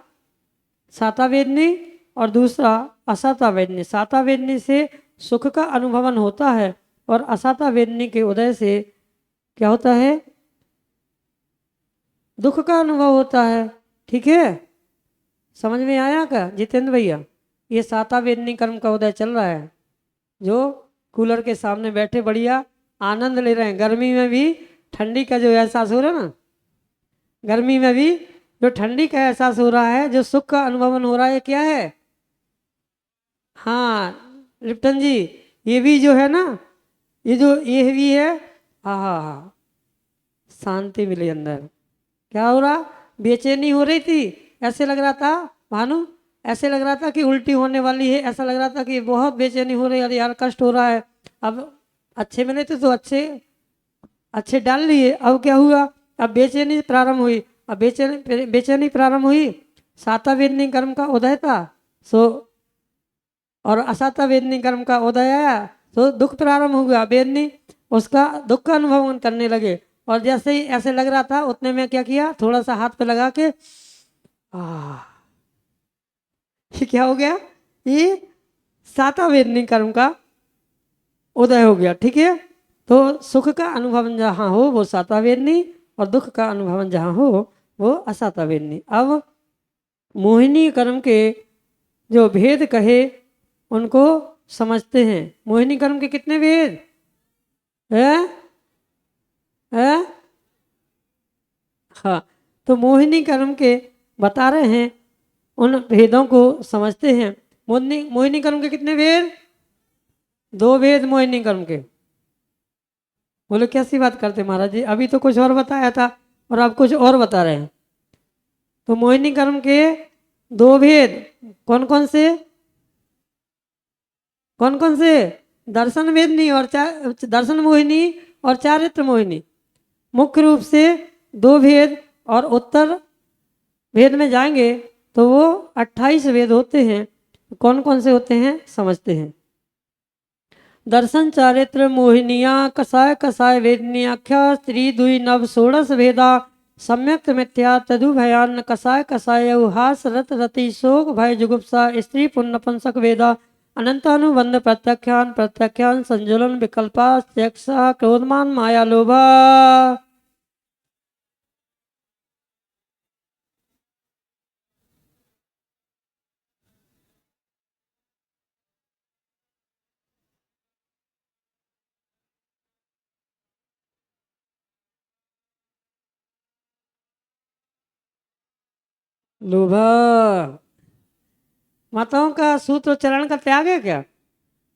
साता वेदनी और दूसरा असाता वेदनी। साता वेदनी से सुख का अनुभवन होता है और असाता वेदनी के उदय से क्या होता है, दुख का अनुभव होता है। ठीक है, समझ में आया क्या जितेंद्र भैया। ये साता वेदनी कर्म का उदय चल रहा है, जो कूलर के सामने बैठे बढ़िया आनंद ले रहे हैं। गर्मी में भी ठंडी का जो एहसास हो रहा है ना, गर्मी में भी जो ठंडी का एहसास हो रहा है, जो सुख का अनुभवन हो रहा है, क्या है, हाँ लिप्टन जी, ये भी जो है ना, ये भी है, हाँ हाँ हाँ, शांति मिली अंदर। क्या हो रहा, बेचैनी हो रही थी, ऐसे लग रहा था भानु ऐसे लग रहा था कि उल्टी होने वाली है, ऐसा लग रहा था कि बहुत बेचैनी हो रही है, यार कष्ट हो रहा है। अब अच्छे मिले थे तो अच्छे अच्छे डाल लिए, अब क्या हुआ, अब बेचैनी प्रारंभ हुई। अब बेचैनी बेचैनी प्रारंभ हुई, साता वेदनी कर्म का उदय था, सो और असाता वेदनी कर्म का उदय आया, तो दुख प्रारंभ हुआ। वेदनी उसका दुख का अनुभव करने लगे, और जैसे ही ऐसे लग रहा था उतने में क्या किया, थोड़ा सा हाथ पे लगा के ये क्या हो गया, ये साता वेदनी कर्म का उदय हो गया। ठीक है, तो सुख का अनुभव जहाँ हो वो साता वेदनी, और दुख का अनुभव जहाँ हो वो असाता वेदनी। अब मोहिनी कर्म के जो भेद कहे उनको समझते हैं। मोहिनी कर्म के कितने भेद है? है? हाँ, तो मोहिनी कर्म के बता रहे हैं, उन भेदों को समझते हैं। मोहिनी मोहिनी कर्म के कितने भेद? दो भेद मोहिनी कर्म के। बोले कैसी बात करते महाराज जी, अभी तो कुछ और बताया था और अब कुछ और बता रहे हैं। तो मोहिनी कर्म के दो भेद कौन कौन से? कौन कौन से? दर्शन वेदनी और दर्शन मोहिनी और चारित्र मोहिनी, मुख्य रूप से दो भेद। और उत्तर भेद में जाएंगे तो वो 28 भेद होते हैं। कौन कौन से होते हैं समझते हैं। दर्शन चारित्र मोहिनिया कसाय कसाय वेदनीख्या स्त्री दुई नव षोड़श भेदा सम्यक्त मिथ्या तदु भयान कसाय कसाय हास रत रति शोक भय जुगुप्सा स्त्री पुण्य पंसक वेदा अनंतानुबंध प्रत्याख्यान प्रत्याख्यान संजुलन विकल्पा चेक्षा क्रोधमान माया लोभा। लोभा माताओं का सूत्रोच्चारण का त्याग है क्या?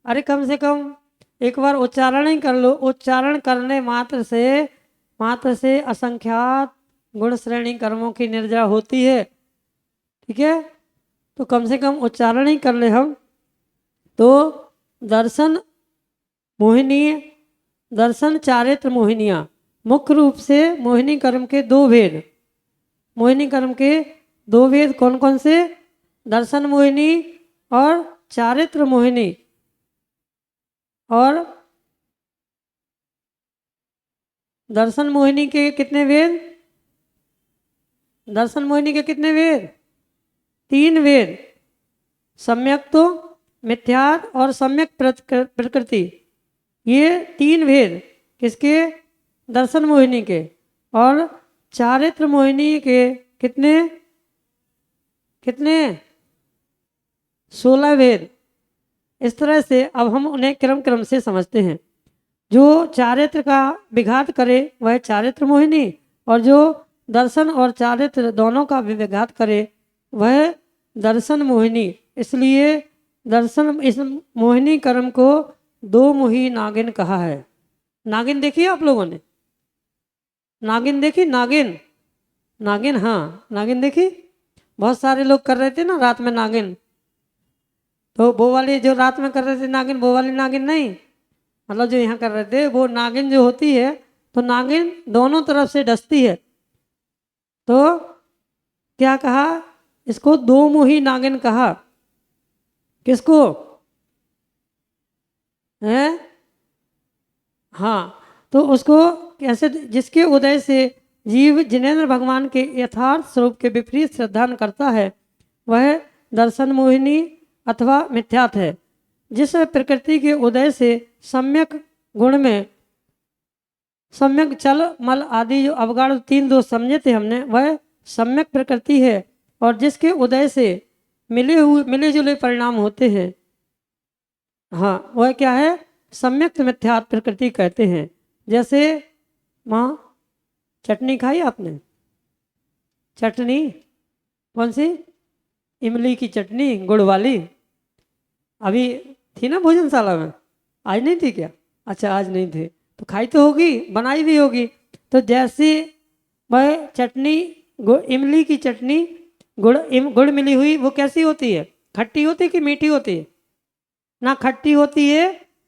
अरे कम से कम एक बार उच्चारण ही कर लो। उच्चारण करने मात्र से असंख्यात गुण श्रेणी कर्मों की निर्जरा होती है। ठीक है, तो कम से कम उच्चारण ही कर ले हम। तो दर्शन मोहिनी, दर्शन चारित्र मोहिनियाँ, मुख्य रूप से मोहिनी कर्म के दो भेद। मोहिनी कर्म के दो भेद कौन कौन से? दर्शन मोहिनी और चारित्र मोहिनी। और दर्शन मोहिनी के कितने वेद? दर्शन मोहिनी के कितने वेद? 3 वेद, सम्यक तो मिथ्यात्व और सम्यक प्रकृति। ये 3 भेद किसके? दर्शन मोहिनी के। और चारित्र मोहिनी के कितने कितने? 16 भेद। इस तरह से अब हम उन्हें क्रम क्रम से समझते हैं। जो चारित्र का विघात करे वह चारित्र मोहिनी, और जो दर्शन और चारित्र दोनों का भी विघात करे वह दर्शन मोहिनी। इसलिए दर्शन इस मोहिनी कर्म को दो मुही नागिन कहा है। नागिन देखी आप लोगों ने? नागिन देखी? नागिन नागिन, हाँ नागिन देखी। बहुत सारे लोग कर रहे थे ना रात में नागिन, तो वो वाली जो रात में कर रहे थे नागिन, वो वाली नागिन नहीं, मतलब जो यहाँ कर रहे थे वो नागिन जो होती है, तो नागिन दोनों तरफ से डसती है। तो क्या कहा इसको? दो मुही नागिन कहा। किसको है? हाँ, तो उसको कैसे? जिसके उदय से जीव जिनेन्द्र भगवान के यथार्थ स्वरूप के विपरीत श्रद्धा करता है वह दर्शन मोहिनी अथवा मिथ्यात्व है। जिस प्रकृति के उदय से सम्यक गुण में सम्यक चल मल आदि जो अवगाढ़ 3 दोष समझे थे हमने, वह सम्यक प्रकृति है। और जिसके उदय से मिले जुले परिणाम होते हैं, हाँ वह क्या है? सम्यक मिथ्यात्व प्रकृति कहते हैं। जैसे माँ चटनी खाई आपने? चटनी कौन सी? इमली की चटनी, गुड़ वाली। अभी थी ना भोजनशाला में, आज नहीं थी क्या? अच्छा आज नहीं थे, तो खाई तो होगी, बनाई भी होगी। तो जैसे वह चटनी इमली की चटनी गुड़ मिली हुई वो कैसी होती है? खट्टी होती है कि मीठी होती है? ना खट्टी होती है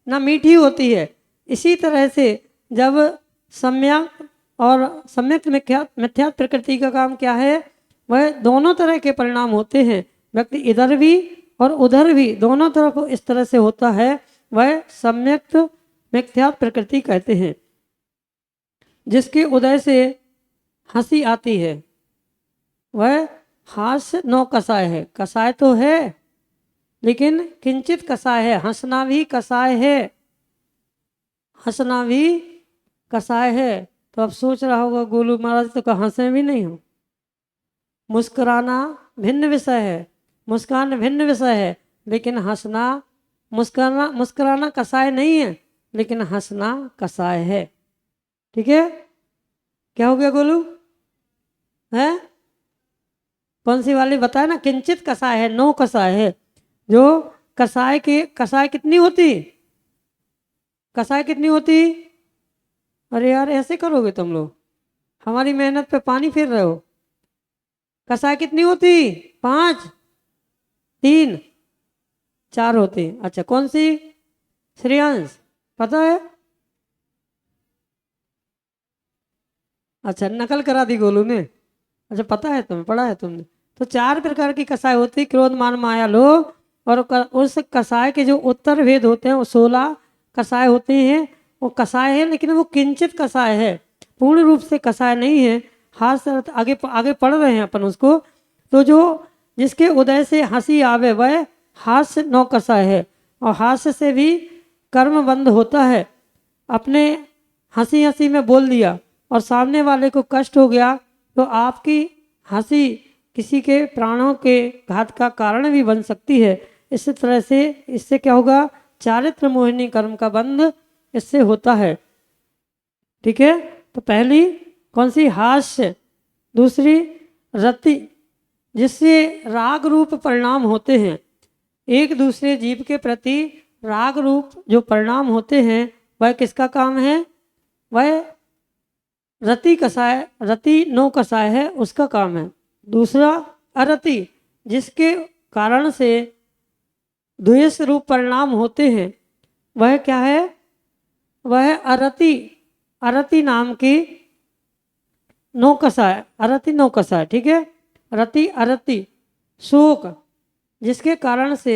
ना मीठी होती है। इसी तरह से जब सम्यक और सम्यक मिथ्यात्व प्रकृति का काम क्या है? वह दोनों तरह के परिणाम होते हैं। व्यक्ति इधर भी और उधर भी दोनों तरफ इस तरह से होता है, वह सम्यक मिथ्यात्व प्रकृति कहते हैं। जिसके उदय से हंसी आती है वह हास्य नौ कसाय है। कसाय तो है लेकिन किंचित कसाय है। हंसना भी कसाय है, हंसना भी कसाय है। तो अब सोच रहा होगा गोलू महाराज तो कहाँ हंसे भी नहीं हो। मुस्कुराना भिन्न विषय है, मुस्कान भिन्न विषय है, लेकिन हंसना मुस्कुराना कसाय नहीं है, लेकिन हंसना कसाय है। ठीक है, क्या हो गया गोलू? है कौन सी वाली बताए ना? किंचित कसाय है, नो कसाय है। जो कसाय कितनी होती? कसाय कितनी होती? अरे यार ऐसे करोगे तुम लोग, हमारी मेहनत पे पानी फेर रहे हो। कसाय कितनी होती? 5, 3, 4 होती। अच्छा कौन सी? श्रेयांश पता है? अच्छा नकल करा दी गोलू ने। अच्छा पता है तुम्हें, पढ़ा है तुमने? तो 4 प्रकार की कसाय होती: क्रोध मान माया लोभ। और उस कसाय के जो उत्तर भेद होते हैं वो 16 कसाय होते हैं। वो कसाय है लेकिन वो किंचित कसाय है, पूर्ण रूप से कसाय नहीं है। हाथ से आगे आगे पढ़ रहे हैं अपन उसको। तो जो जिसके उदय से हंसी आवे वह हास्य नौ कसाय है। और हास्य से भी कर्म बंद होता है। अपने हंसी हंसी में बोल दिया और सामने वाले को कष्ट हो गया तो आपकी हंसी किसी के प्राणों के घात का कारण भी बन सकती है। इस तरह से इससे क्या होगा? चारित्र मोहिनी कर्म का बंध इससे होता है। ठीक है, तो पहली कौन सी? हास्य। दूसरी रति, जिससे राग रूप परिणाम होते हैं। एक दूसरे जीव के प्रति राग रूप जो परिणाम होते हैं वह किसका काम है? वह रति कसाय, रति नो कसाय है, उसका काम है। दूसरा अरति, जिसके कारण से द्वेष रूप परिणाम होते हैं, वह क्या है? वह अरति, अरति नाम की नो कसाय, अरति नो कसाय। ठीक है, रति अरति। शोक, जिसके कारण से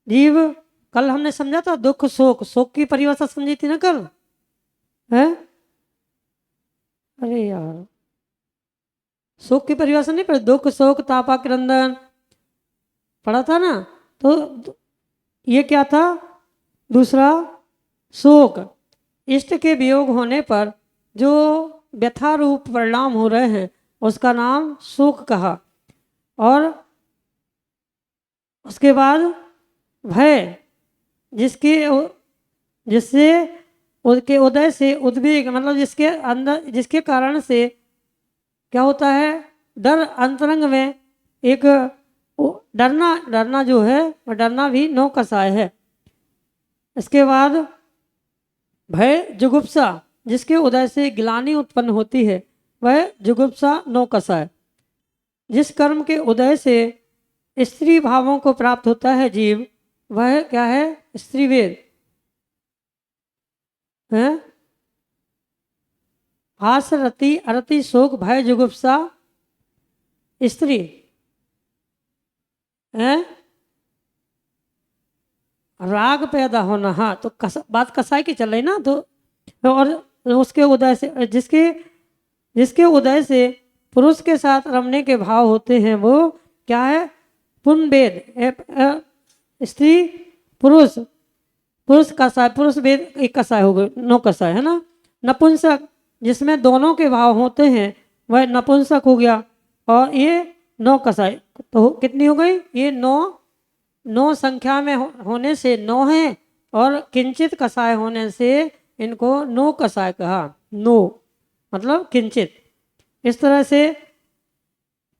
जीव, कल हमने समझा था दुख शोक, शोक की परिभाषा समझी थी ना कल? है अरे यार शोक की परिभाषा नहीं पढ़ी? दुख शोक तापा क्रंदन पढ़ा था ना? तो ये क्या था? दूसरा शोक, इष्ट के वियोग होने पर जो व्यथा रूप परिणाम हो रहे हैं उसका नाम शोक कहा। और उसके बाद भय, जिससे उसके उदय से उद्वेग, मतलब जिसके अंदर, जिसके कारण से क्या होता है? डर, अंतरंग में एक डरना जो है वह डरना भी नो कसाय है। इसके बाद भय जुगुप्सा, जिसके उदय से ग्लानि उत्पन्न होती है, वह जुगुप्सा नो कसाय। जिस कर्म के उदय से स्त्री भावों को प्राप्त होता है जीव, वह क्या है? स्त्रीवेद है। हास रति अरति शोक भय जुगुप्सा स्त्री है। राग पैदा होना, हाँ तो बात कसाई की चल रही ना। तो और उसके उदय से जिसके उदय से पुरुष के साथ रमने के भाव होते हैं वो क्या है? पुनभेद, स्त्री पुरुष, पुरुष कसाय, पुरुष भेद एक कसाय हो गए, नो कसाय है ना। नपुंसक, जिसमें दोनों के भाव होते हैं वह नपुंसक हो गया। और ये नो कसाय, तो कितनी हो गई? ये नौ संख्या में होने से 9 है और किंचित कसाय होने से इनको नो कसाय कहा। नो मतलब किंचित। इस तरह से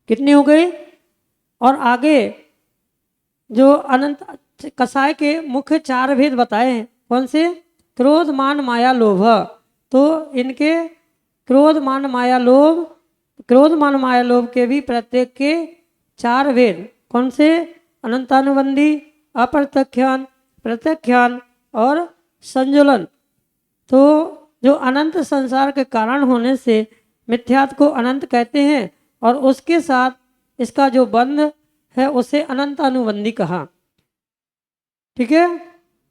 कितनी हो गई? और आगे जो अनंत कसाय के मुख्य 4 भेद बताए हैं, कौन से? क्रोध मान माया लोभ। तो इनके क्रोध मान माया लोभ के भी प्रत्येक के 4 वेद कौन से? अनंतानुबंधी, अप्रत्यख्यान, प्रत्यख्यान और संजुलन। तो जो अनंत संसार के कारण होने से मिथ्यात्व को अनंत कहते हैं और उसके साथ इसका जो बंध है उसे अनंतानुबंधी कहा। ठीक है।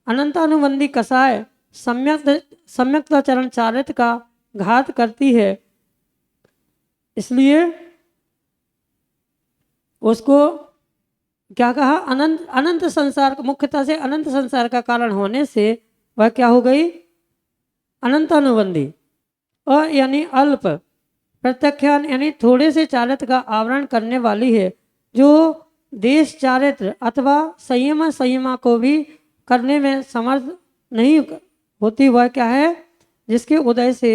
अनंतानुबंधी कसाय सम्यक्ताचरण चारित्र का घात करती है, इसलिए उसको क्या कहा? अनंत अनंत संसार, मुख्यतः से अनंत संसार का कारण होने से वह क्या हो गई? अनंतानुबंधी। और यानी अल्प प्रत्याख्यान यानी थोड़े से चारित्र का आवरण करने वाली है, जो देश चारित्र अथवा संयमा को भी करने में समर्थ नहीं होती। वह क्या है? जिसके उदय से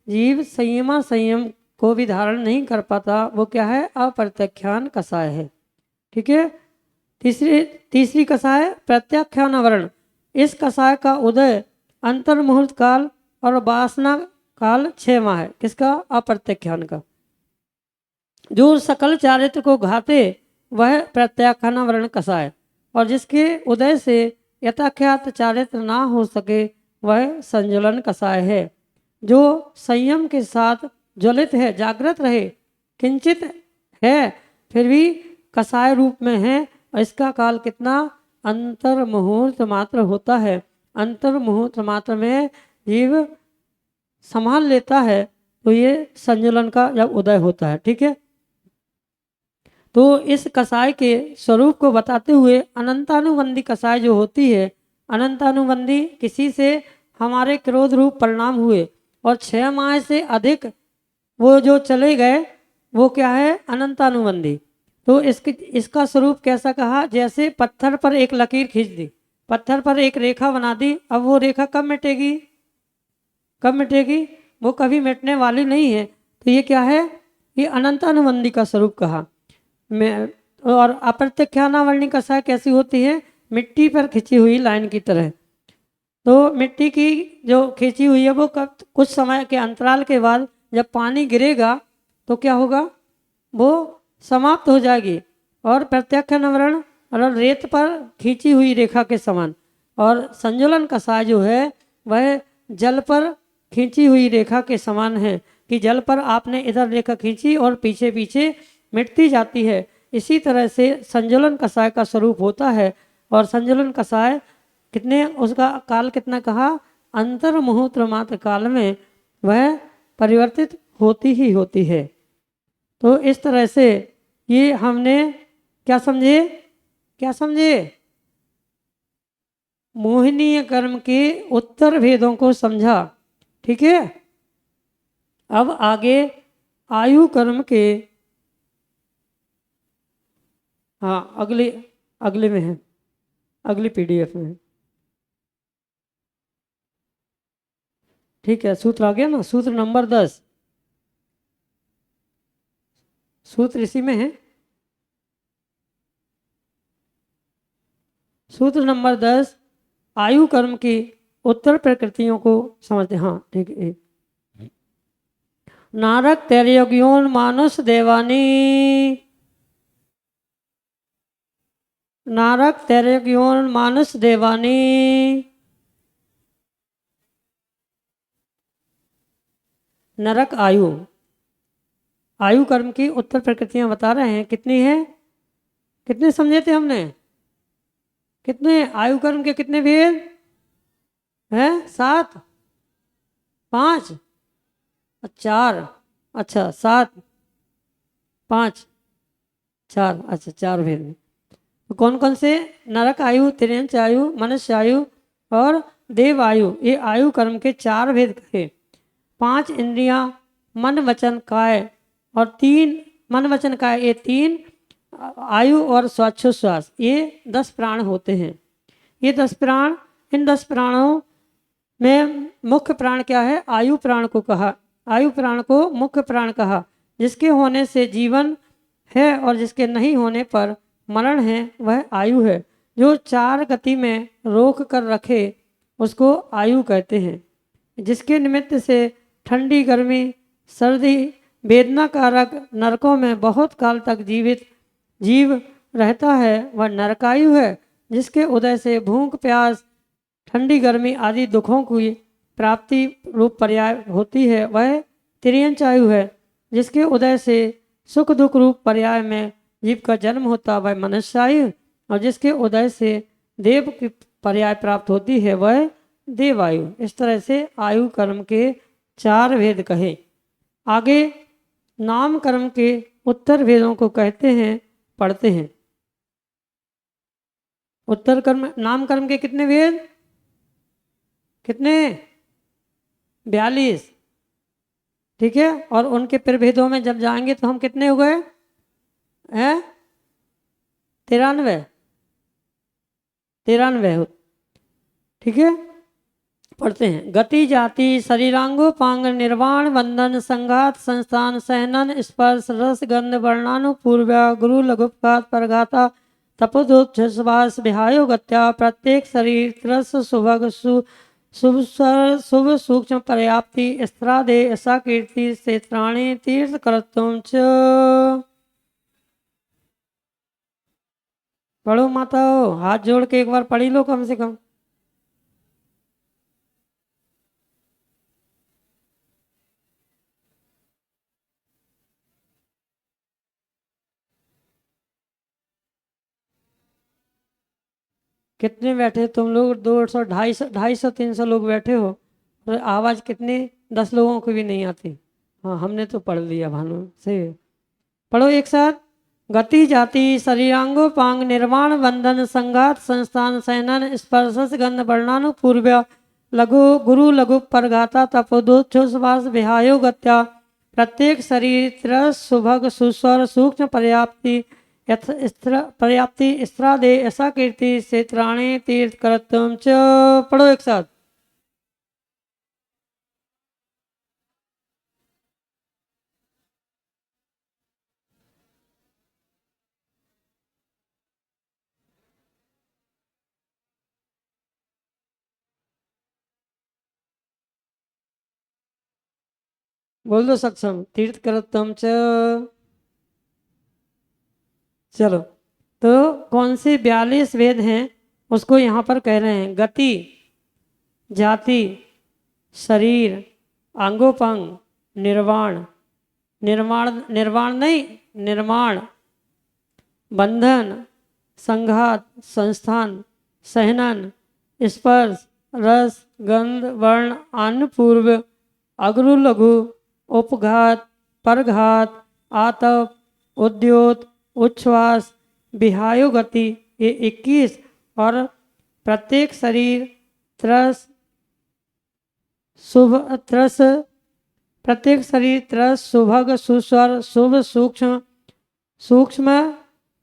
जीव संयम को भी धारण नहीं कर पाता, वो क्या है? अप्रत्याख्यान कसाय है। ठीक है। तीसरी कसाय प्रत्याख्यान आवरण। इस कसाय का उदय अंतर्मुहूर्त काल और वासना काल 6 माह है। किसका? अप्रत्याख्यान का। जो सकल चारित्र को घाते वह प्रत्याख्यानावरण कसाय, और जिसके उदय से यथाख्यात चारित्र ना हो सके वह संजुलन कसाय है। जो संयम के साथ ज्वलित है, जागृत रहे, किंचित है, फिर भी कसाय रूप में है, और इसका काल कितना? अंतर मुहूर्त मात्र होता है। अंतर मुहूर्त मात्र में जीव संभाल लेता है, तो ये संजुलन का जब उदय होता है। ठीक है। तो इस कसाय के स्वरूप को बताते हुए अनंतानुबंधी कसाय जो होती है, अनंतानुबंधी किसी से हमारे क्रोध रूप परिणाम हुए और 6 माह से अधिक वो जो चले गए, वो क्या है? अनंतानुबंधी। तो इसका स्वरूप कैसा कहा? जैसे पत्थर पर एक लकीर खींच दी, पत्थर पर एक रेखा बना दी, अब वो रेखा कब मिटेगी? कब मिटेगी? वो कभी मिटने वाली नहीं है। तो ये क्या है? ये अनंतानुबंधी का स्वरूप कहा। और अप्रत्याख्यानावरणी कसाय कैसी होती है? मिट्टी पर खिंची हुई लाइन की तरह। तो मिट्टी की जो खींची हुई है वो कुछ समय के अंतराल के बाद जब पानी गिरेगा तो क्या होगा? वो समाप्त हो जाएगी। और प्रत्याख्यानावरण और रेत पर खींची हुई रेखा के समान। और संजुलन कसाय जो है वह जल पर खींची हुई रेखा के समान है, कि जल पर आपने इधर रेखा खींची और पीछे पीछे मिटती जाती है। इसी तरह से संजुलन कसाय का स्वरूप होता है। और संजुलन कसाय कितने, उसका काल कितना कहा? अंतर मुहूर्त मात्र काल में वह परिवर्तित होती ही होती है। तो इस तरह से ये हमने क्या समझे? क्या समझे? मोहिनीय कर्म के उत्तर भेदों को समझा। ठीक है। अब आगे आयु कर्म के, हाँ अगले में है, अगली पीडीएफ में है। ठीक है। सूत्र आ गया ना? सूत्र नंबर 10, सूत्र इसी में है। सूत्र नंबर 10, आयु कर्म की उत्तर प्रकृतियों को समझते। हाँ ठीक है। नारक तैर्योग्योन मानुष देवानी, नारक तैर्योग्योन मानुष देवानी, नरक आयु। आयु कर्म की उत्तर प्रकृतियां बता रहे हैं। कितनी है? कितने समझे थे हमने? कितने आयु कर्म के कितने भेद हैं? 7, 5, 4, अच्छा 7, 5, 4, अच्छा 4 भेद में। तो कौन कौन से? नरक आयु, तिर्यंच आयु, मनुष्य आयु और देव आयु। ये आयु कर्म के 4 भेद कहे। 5 इंद्रियां, मन वचन काय, और 3 मन वचन काय, ये 3 आयु और श्वासोच्छ्वास, ये 10 प्राण होते हैं। ये 10 प्राण, इन 10 प्राणों में मुख्य प्राण क्या है? आयु प्राण को कहा। आयु प्राण को मुख्य प्राण कहा। जिसके होने से जीवन है और जिसके नहीं होने पर मरण है, वह आयु है। जो 4 गति में रोक कर रखे उसको आयु कहते हैं। जिसके निमित्त से ठंडी, गर्मी, सर्दी, वेदना कारक नरकों में बहुत काल तक जीवित जीव रहता है वह नरकायु है, जिसके उदय से भूख प्यास ठंडी गर्मी आदि दुखों की प्राप्ति रूप पर्याय होती है। वह तिर्यंचायु है, जिसके उदय से सुख दुख रूप पर्याय में जीव का जन्म होता वह मनुष्यायु, और जिसके उदय से देव की पर्याय प्राप्त होती है वह देवायु। इस तरह से आयु कर्म के 4 भेद कहे। आगे नाम कर्म के उत्तर भेदों को कहते हैं, पढ़ते हैं। उत्तर कर्म नाम कर्म के कितने भेद? कितने? 42। ठीक है। और उनके प्रभेदों में जब जाएंगे तो हम कितने हो गए हैं? 93 हो। ठीक है, पढ़ते हैं। गति जाति शरीरांगोपांग निर्वाण बंधन संघात संस्थान सहनन स्पर्श रस गंध वर्णानुपूर्व गुरु लघुपघात परघाता तपोदोच्छ्वास विहायो गत्या प्रत्येक शरीर त्रस सुभग शुभ सूक्ष्म पर्याप्ति स्त्रादे ऐसा कीर्ति क्षेत्राणी तीर्थ करतुम च। पढ़ो माता, हाथ जोड़ के एक बार पढ़ी लो कम से कम। कितने बैठे तुम लोग? 200 250 300 लोग बैठे हो, और आवाज़ कितने 10 लोगों को भी नहीं आती। हाँ, हमने तो पढ़ लिया भानु से। पढ़ो एक साथ। गति जाति शरीरांगोपांग निर्माण बंधन संघात संस्थान सहनन स्पर्शस गंध वर्णानुपूर्व लघु गुरु लघु परघाता तपोदोच्छ्वास विहायो गत्या प्रत्येक शरीर त्रस सुभग सुस्वर सूक्ष्म पर्याप्ति पर्याप्ति स्त्रादे ऐसा कीर्ति क्षेत्राणी तीर्थ करतम च। पढ़ो एक साथ। बोल दो सक्षम। तीर्थ करतम च। चलो, तो कौन से 42 वेद हैं उसको यहाँ पर कह रहे हैं। गति जाति शरीर अंगोपांग निर्वाण निर्माण निर्वाण नहीं निर्माण बंधन संघात संस्थान सहनन स्पर्श रस गंध वर्ण अन्नपूर्व अग्रु लघु उपघात परघात आतप उद्योत उच्छ्वास विहायो गति, ये 21। और प्रत्येक शरीर त्रस शुभ त्रस प्रत्येक शरीर त्रस सुभग सुस्वर शुभ सूक्ष्म सूक्ष्म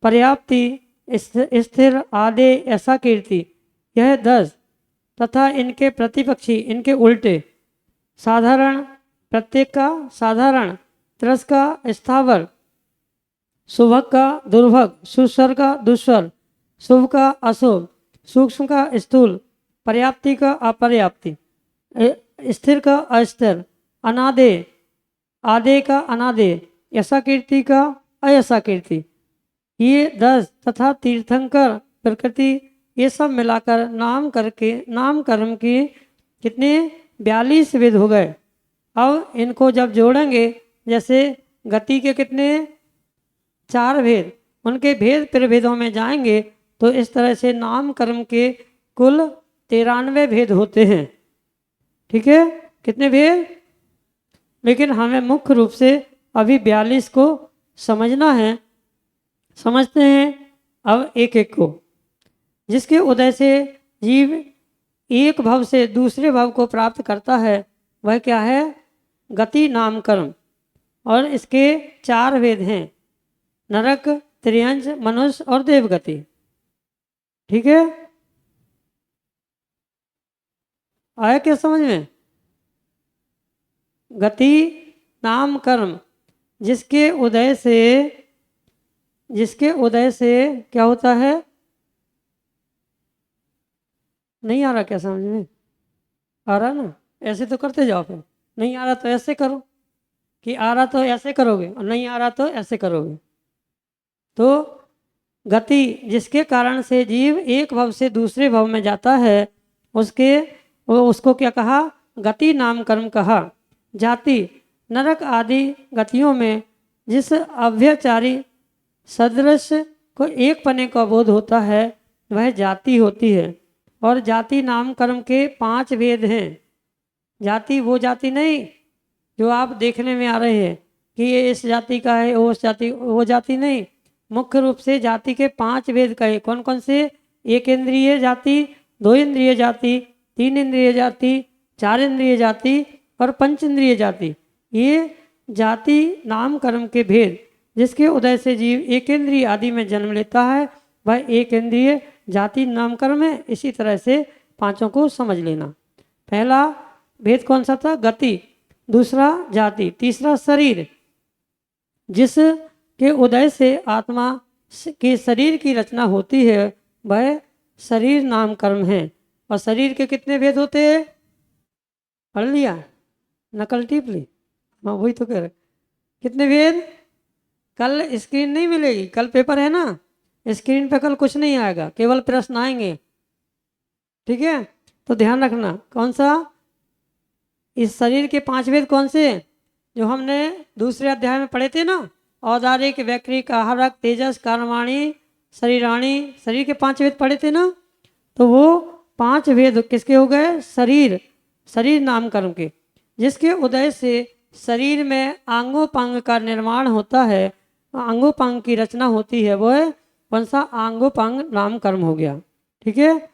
पर्याप्ति स्थिर आदि ऐसा कीर्ति, यह 10। तथा इनके प्रतिपक्षी इनके उल्टे साधारण प्रत्येक का साधारण त्रस का स्थावर शुभक का दुर्भग सुस्वर का दुस्वर शुभ का अशुभ सूक्ष्म का स्थूल पर्याप्ति का अपर्याप्ति स्थिर का अस्थिर अनादे आदे का अनादे ऐसा कीर्ति का अयसा कीर्ति, ये 10। तथा तीर्थंकर प्रकृति, ये सब मिलाकर नाम कर्म के कितने 42 वेद हो गए। अब इनको जब जोड़ेंगे, जैसे गति के कितने 4 भेद, उनके भेद प्रभेदों में जाएंगे तो इस तरह से नाम कर्म के कुल 93 भेद होते हैं। ठीक है, कितने भेद? लेकिन हमें मुख्य रूप से अभी 42 को समझना है। समझते हैं अब एक एक को। जिसके उदय से जीव एक भव से दूसरे भव को प्राप्त करता है वह क्या है? गति नाम कर्म। और इसके 4 भेद हैं, नरक त्रियंज मनुष्य और देवगति। ठीक है, आया क्या समझ में? गति नाम कर्म, जिसके उदय से क्या होता है? नहीं आ रहा क्या समझ में? आ रहा ना? ऐसे तो करते जाओ, फिर नहीं आ रहा तो ऐसे करो, कि आ रहा तो ऐसे करोगे और नहीं आ रहा तो ऐसे करोगे। तो गति जिसके कारण से जीव एक भव से दूसरे भव में जाता है उसको क्या कहा? गति नाम कर्म कहा। जाति नरक आदि गतियों में जिस अव्यचारी सदृश को एक पने का बोध होता है वह जाति होती है। और जाति नाम कर्म के 5 भेद हैं। जाति वो जाति नहीं जो आप देखने में आ रहे हैं कि ये इस जाति का है, वो उस जाति, वो जाति नहीं। मुख्य रूप से जाति के 5 भेद कहे। कौन कौन से? 1 इंद्रिय जाति, 2 इंद्रिय जाति, 3 इंद्रिय जाति, 4 इंद्रिय जाति और 5 इंद्रिय जाति। ये जाति नाम कर्म के भेद जिसके उदय से जीव 1 इंद्रिय आदि में जन्म लेता है वह 1 इंद्रिय जाति नाम कर्म है। इसी तरह से 5 को समझ लेना। पहला भेद कौन सा था? गति। दूसरा जाति। तीसरा शरीर जिस के उदय से आत्मा के शरीर की रचना होती है वह शरीर नाम कर्म है। और शरीर के कितने भेद होते हैं? पढ़ लिया? नकल टिप ली? हाँ वही तो कह रहे। कितने भेद? कल स्क्रीन नहीं मिलेगी, कल पेपर है ना, स्क्रीन पे कल कुछ नहीं आएगा, केवल प्रश्न आएंगे। ठीक है, तो ध्यान रखना। कौन सा? इस शरीर के 5 भेद कौन से? जो हमने दूसरे अध्याय में पढ़े थे ना, औदारिक, वैक्रिक, आहारक, तेजस, कर्माणी, शरीराणी, शरीर के 5 भेद पढ़े थे ना। तो वो 5 भेद किसके हो गए? शरीर, शरीर नाम कर्म के, जिसके उदय से शरीर में आंगोपांग का निर्माण होता है, आंगोपांग की रचना होती है, वो है कौन सा? आंगोपांग नाम कर्म हो गया। ठीक है,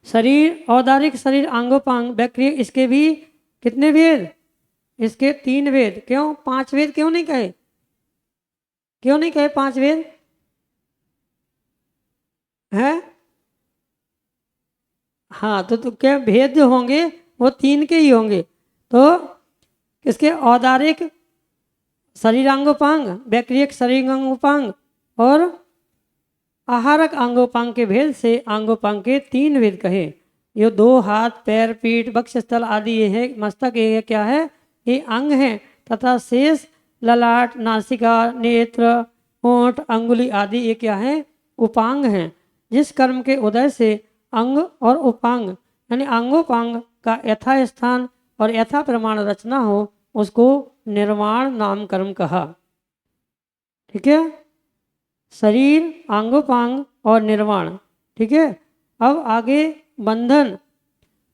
शरीर, औदारिक शरीर, आंगोपांग, वैक्रिक, इसके भी कितने भेद? इसके 3 भेद। क्यों 5 भेद क्यों नहीं कहे? क्यों नहीं कहे 5 भेद है? हाँ तो क्या भेद जो होंगे वो 3 के ही होंगे। तो किसके? औदारिक शरीरांगोपांग, वैक्रिक शरीरांगोपांग और आहारक आंगोपांग के भेद से आंगोपांग के 3 भेद कहे। ये 2 हाथ, पैर, पीठ, वक्षस्थल आदि ये है, मस्तक ये क्या है? ये अंग है। तथा शेष ललाट, नासिका, नेत्र, होंठ, अंगुली आदि ये क्या है? उपांग हैं। जिस कर्म के उदय से अंग और उपांग यानी अंगोपांग का यथा स्थान और यथा प्रमाण रचना हो उसको निर्माण नाम कर्म कहा। ठीक है, शरीर, आंगोपांग और निर्वाण। ठीक है, अब आगे बंधन।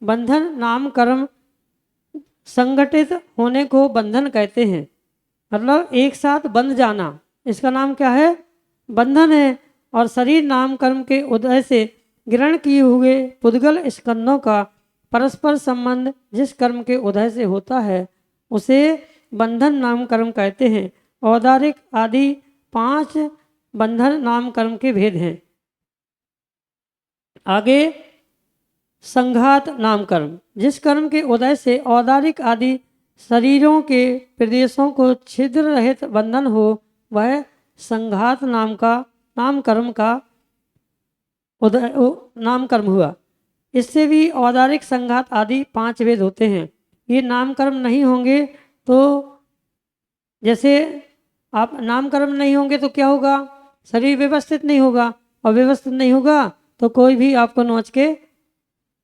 बंधन नाम कर्म संगठित होने को बंधन कहते हैं। मतलब एक साथ बंध जाना, इसका नाम क्या है? बंधन है। और शरीर नाम कर्म के उदय से ग्रहण किए हुए पुद्गल स्कंदों का परस्पर संबंध जिस कर्म के उदय से होता है उसे बंधन नाम कर्म कहते हैं। औदारिक आदि 5 बंधन नाम कर्म के भेद हैं। आगे संघात नाम कर्म, जिस कर्म के उदय से औदारिक आदि शरीरों के प्रदेशों को छिद्र रहित बंधन हो वह संघात नाम कर्म का उदय नाम कर्म हुआ। इससे भी औदारिक संघात आदि 5 भेद होते हैं। ये नाम कर्म नहीं होंगे तो जैसे आप नाम कर्म नहीं होंगे तो क्या होगा? शरीर व्यवस्थित नहीं होगा, और व्यवस्थित नहीं होगा तो कोई भी आपको नोच के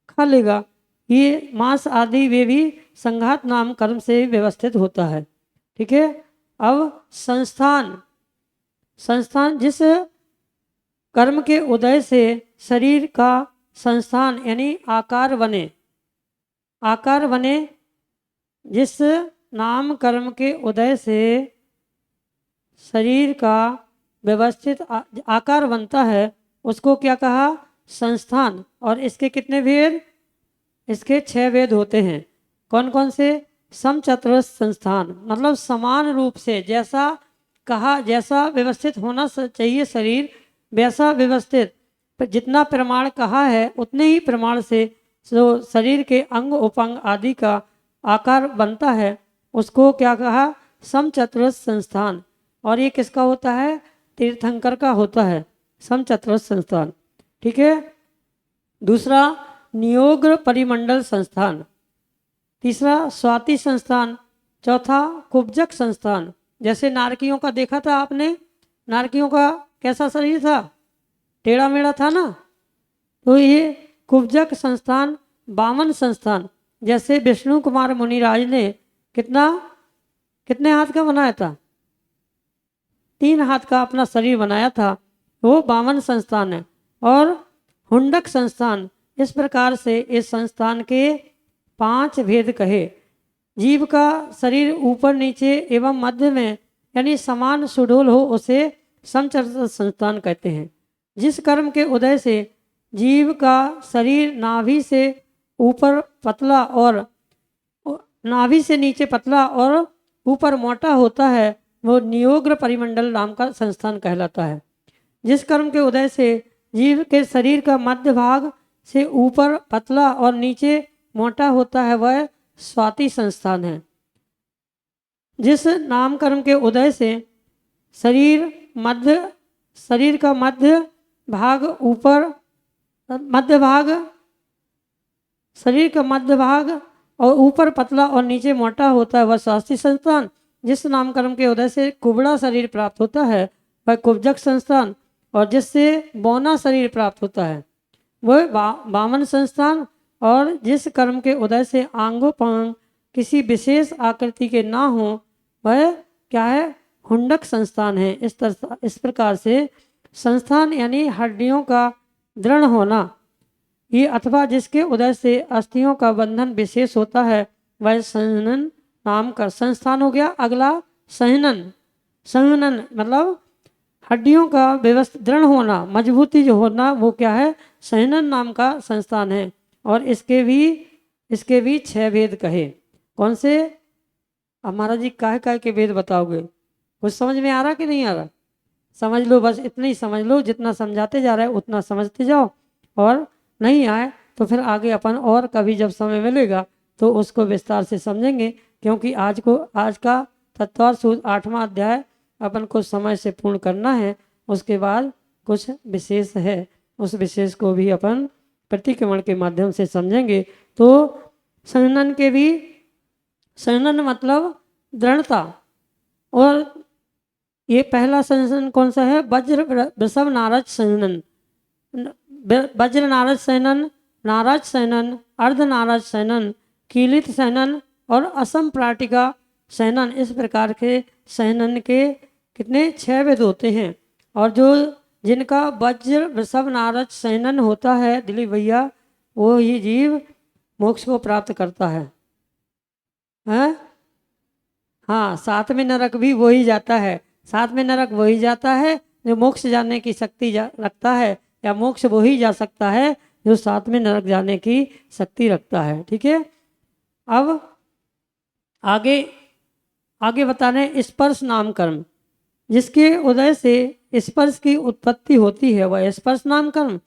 खा लेगा। ये मांस आदि वे भी संघात नाम कर्म से व्यवस्थित होता है। ठीक है, अब संस्थान। संस्थान जिस कर्म के उदय से शरीर का संस्थान यानी आकार बने, आकार बने, जिस नाम कर्म के उदय से शरीर का व्यवस्थित आकार बनता है उसको क्या कहा? संस्थान। और इसके कितने भेद? इसके 6 भेद होते हैं। कौन कौन से? समचतुरस्र संस्थान, मतलब समान रूप से जैसा कहा, जैसा व्यवस्थित होना चाहिए शरीर वैसा व्यवस्थित, जितना प्रमाण कहा है उतने ही प्रमाण से जो शरीर के अंग उपांग आदि का आकार बनता है उसको क्या कहा? समचतुरस्र संस्थान। और ये किसका होता है? तीर्थंकर का होता है समचतुरस्र संस्थान। ठीक है, दूसरा नियोग परिमंडल संस्थान, तीसरा स्वाति संस्थान, चौथा कुब्जक संस्थान। जैसे नारकियों का देखा था आपने, नारकियों का कैसा शरीर था, टेढ़ा मेढ़ा था ना। तो ये कुब्जक संस्थान, वामन संस्थान, जैसे विष्णु कुमार मुनिराज ने कितने हाथ का बनाया था, 3 हाथ का अपना शरीर बनाया था, वो वामन संस्थान है। और हुंडक संस्थान, इस प्रकार से इस संस्थान के 5 भेद कहे। जीव का शरीर ऊपर नीचे एवं मध्य में यानी समान सुडोल हो उसे समचर संस्थान कहते हैं। जिस कर्म के उदय से जीव का शरीर नाभि से ऊपर पतला और नाभि से नीचे पतला और ऊपर मोटा होता है, वो नियोग्र परिमंडल नाम का संस्थान कहलाता है। जिस कर्म के उदय से जीव के शरीर का मध्य भाग से ऊपर पतला और नीचे मोटा होता है, वह स्वाति संस्थान है। जिस नाम कर्म के उदय से शरीर का मध्य भाग शरीर का मध्य भाग और ऊपर पतला और नीचे मोटा होता है, वह स्वास्थ्य संस्थान। जिस नामकर्म के उदय से कुबड़ा शरीर प्राप्त होता है, वह कुब्जक संस्थान। और जिससे बौना शरीर प्राप्त होता है, वह वामन संस्थान। और जिस कर्म के उदय से आंगोपांग किसी विशेष आकृति के ना हो, वह क्या है, हुंडक संस्थान है। इस प्रकार से संस्थान यानी हड्डियों का दृढ़ होना, ये अथवा जिसके उदय से अस्थियों का बंधन विशेष होता है, वह संहनन नाम का संस्थान हो गया। अगला संहनन मतलब हड्डियों का व्यवस्थित दृढ़ होना, मजबूती जो होना, वो क्या है, संहनन नाम का संस्थान है। और इसके भी 6 भेद कहे। कौन से? अब महाराज जी काहे के भेद बताओगे? कुछ समझ में आ रहा कि नहीं आ रहा? समझ लो, बस इतना ही समझ लो, जितना समझाते जा रहे हैं उतना समझते जाओ। और नहीं आए तो फिर आगे अपन और कभी जब समय मिलेगा तो उसको विस्तार से समझेंगे, क्योंकि आज का तत्वार्थ सूत्र 8वां अध्याय अपन को समय से पूर्ण करना है। उसके बाद कुछ विशेष है, उस विशेष को भी अपन प्रतिक्रमण के माध्यम से समझेंगे। तो संहनन मतलब दृढ़ता। और ये पहला संहनन कौन सा है? वज्र वृषभ नारज संहनन, वज्र नारज संहनन, नारज संहनन, अर्ध नारज संहनन, कीलित संहनन और असंप्राटिका संहनन। इस प्रकार के संहनन के कितने 6 भेद होते हैं। और जिनका वज्र वृषभ नारज संहनन होता है दिलीप भैया, वो ही जीव मोक्ष को प्राप्त करता है। हाँ, 7वें नरक भी वही जाता है। 7वें नरक वही जाता है जो मोक्ष जाने की शक्ति रखता है, या मोक्ष वही जा सकता है जो 7वें नरक जाने की शक्ति रखता है। ठीक है, अब आगे बता रहे हैं स्पर्श नाम कर्म। जिसके उदय से स्पर्श की उत्पत्ति होती है, वह स्पर्श नाम कर्म।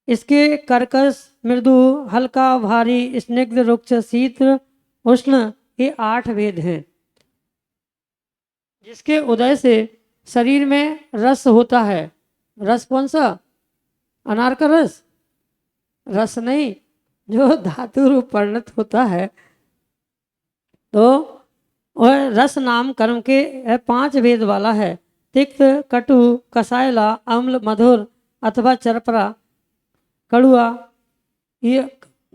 इसके कर्कश, मृदु, हल्का, भारी, स्निग्ध, रुक्ष, शीतल, उष्ण, ये 8 भेद हैं। जिसके उदय से शरीर में रस होता है। रस कौन सा? अनार का रस नहीं, जो धातु रूप परिणत होता है। तो वह रस नाम कर्म के 5 भेद वाला है। तिक्त, कटु, कसायला, अम्ल, मधुर अथवा चरपरा, कड़ुआ, ये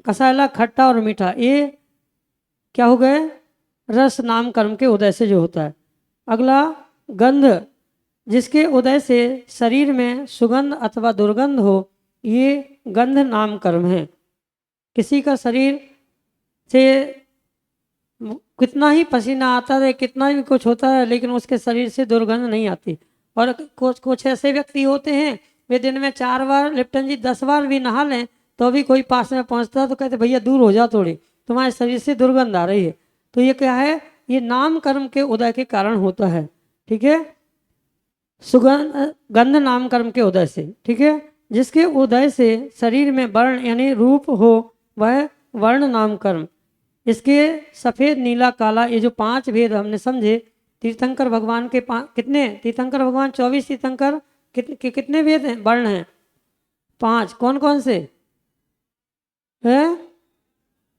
कसायला खट्टा और मीठा, ये क्या हो गए? रस नाम कर्म के उदय से जो होता है। अगला गंध, जिसके उदय से शरीर में सुगंध अथवा दुर्गंध हो, ये गंध नाम कर्म है। किसी का शरीर से कितना ही पसीना आता है, कितना भी कुछ होता है, लेकिन उसके शरीर से दुर्गंध नहीं आती। और कुछ ऐसे व्यक्ति होते हैं, वे दिन में 4 बार लिप्टन जी 10 बार भी नहा लें तो भी कोई पास में पहुंचता है तो कहते भैया दूर हो जा थोड़ी, तुम्हारे शरीर से दुर्गंध आ रही है। तो ये क्या है? ये नाम कर्म के उदय के कारण होता है। ठीक है, गंध नाम कर्म के उदय से। ठीक है, जिसके उदय से शरीर में वर्ण यानी रूप हो, वह वर्ण नाम कर्म। इसके सफ़ेद, नीला, काला, ये जो 5 भेद हमने समझे। तीर्थंकर भगवान के कितने तीर्थंकर भगवान 24 तीर्थंकर कितने भेद हैं, वर्ण हैं? 5। कौन कौन से है?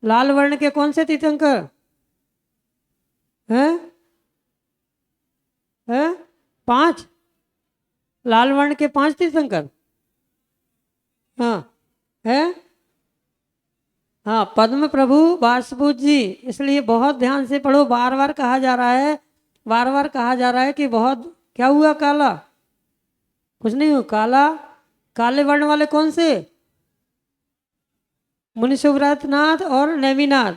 लाल वर्ण के कौन से तीर्थंकर हैं? 5। लाल वर्ण के 5 तीर्थंकर, हाँ है, हाँ पद्म प्रभु वासुपूज जी। इसलिए बहुत ध्यान से पढ़ो, बार बार कहा जा रहा है, बार बार कहा जा रहा है कि बहुत क्या हुआ काला, कुछ नहीं हुआ काला। काले वर्ण वाले कौन से? मुनि सुव्रत नाथ और नेमिनाथ।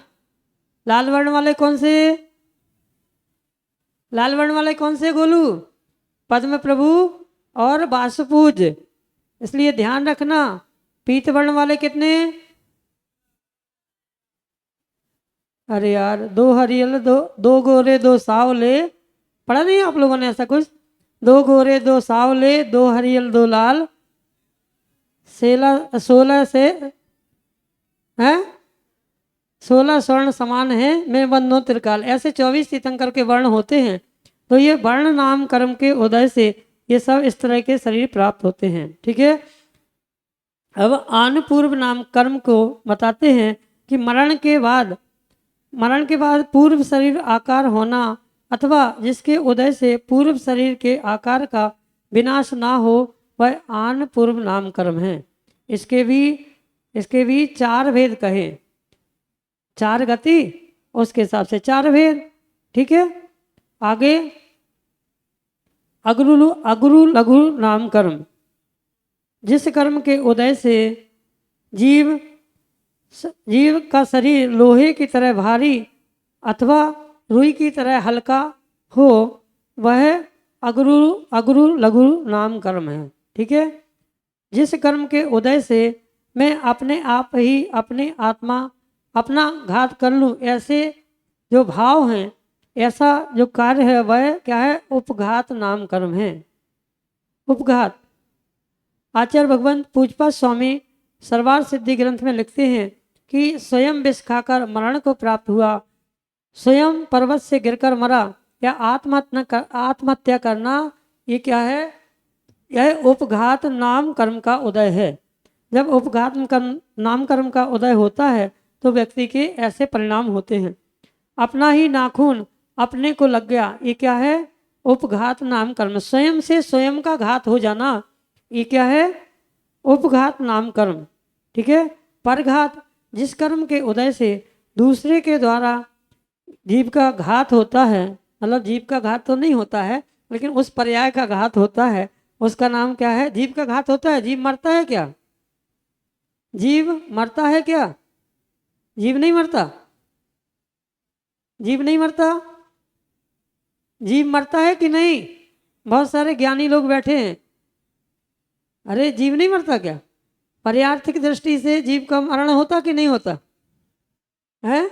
लाल वर्ण वाले कौन से? लाल वर्ण वाले कौन से गोलू? पद्म प्रभु और वासुपूज। इसलिए ध्यान रखना, पीत वर्ण वाले कितने? अरे यार, 2 हरियल, दो गोरे 2 सावले, पढ़ा नहीं आप लोगों ने ऐसा कुछ? 2 गोरे 2 सावले, 2 हरियल 2 लाल, 16 से हैं, 16 स्वर्ण समान है, मैं बंधो त्रिकाल। ऐसे 24 तीर्थंकर के वर्ण होते हैं। तो ये वर्ण नाम कर्म के उदय से ये सब इस तरह के शरीर प्राप्त होते हैं। ठीक है, अब आन पूर्व नाम कर्म को बताते हैं कि मरण के बाद पूर्व शरीर आकार होना अथवा जिसके उदय से पूर्व शरीर के आकार का विनाश ना हो, वह आन पूर्व नाम कर्म है। इसके भी 4 भेद कहे, 4 गति, उसके हिसाब से 4 भेद। ठीक है, आगे अगुरु लघु नाम कर्म, जिस कर्म के उदय से जीव का शरीर लोहे की तरह भारी अथवा रुई की तरह हल्का हो, वह अगुरु लघु नाम कर्म है। ठीक है, जिस कर्म के उदय से मैं अपने आप ही अपना घात कर लूँ, ऐसे जो भाव हैं, ऐसा जो कार्य है, वह क्या है? उपघात नाम कर्म है। उपघात आचार्य भगवंत पूजपा स्वामी सर्वार सिद्धि ग्रंथ में लिखते हैं कि स्वयं विष खाकर मरण को प्राप्त हुआ, स्वयं पर्वत से गिरकर मरा, या आत्महत्या करना, ये क्या है? यह उपघात नाम कर्म का उदय है। जब उपघात नाम कर्म का उदय होता है तो व्यक्ति के ऐसे परिणाम होते हैं। अपना ही नाखून अपने को लग गया, ये क्या है? उपघात नाम कर्म। स्वयं से स्वयं का घात हो जाना, ये क्या है? उपघात नाम कर्म। ठीक है, परघात, जिस कर्म के उदय से दूसरे के द्वारा जीव का घात होता है, मतलब जीव का घात तो नहीं होता है, लेकिन उस पर्याय का घात होता है, उसका नाम क्या है? जीव का घात होता है। जीव मरता है क्या? जीव मरता है क्या? जीव नहीं मरता, जीव नहीं मरता। जीव मरता है कि नहीं? बहुत सारे ज्ञानी लोग बैठे हैं, अरे जीव नहीं मरता क्या? पर्यार्थिक दृष्टि से जीव का मरण होता कि नहीं होता है?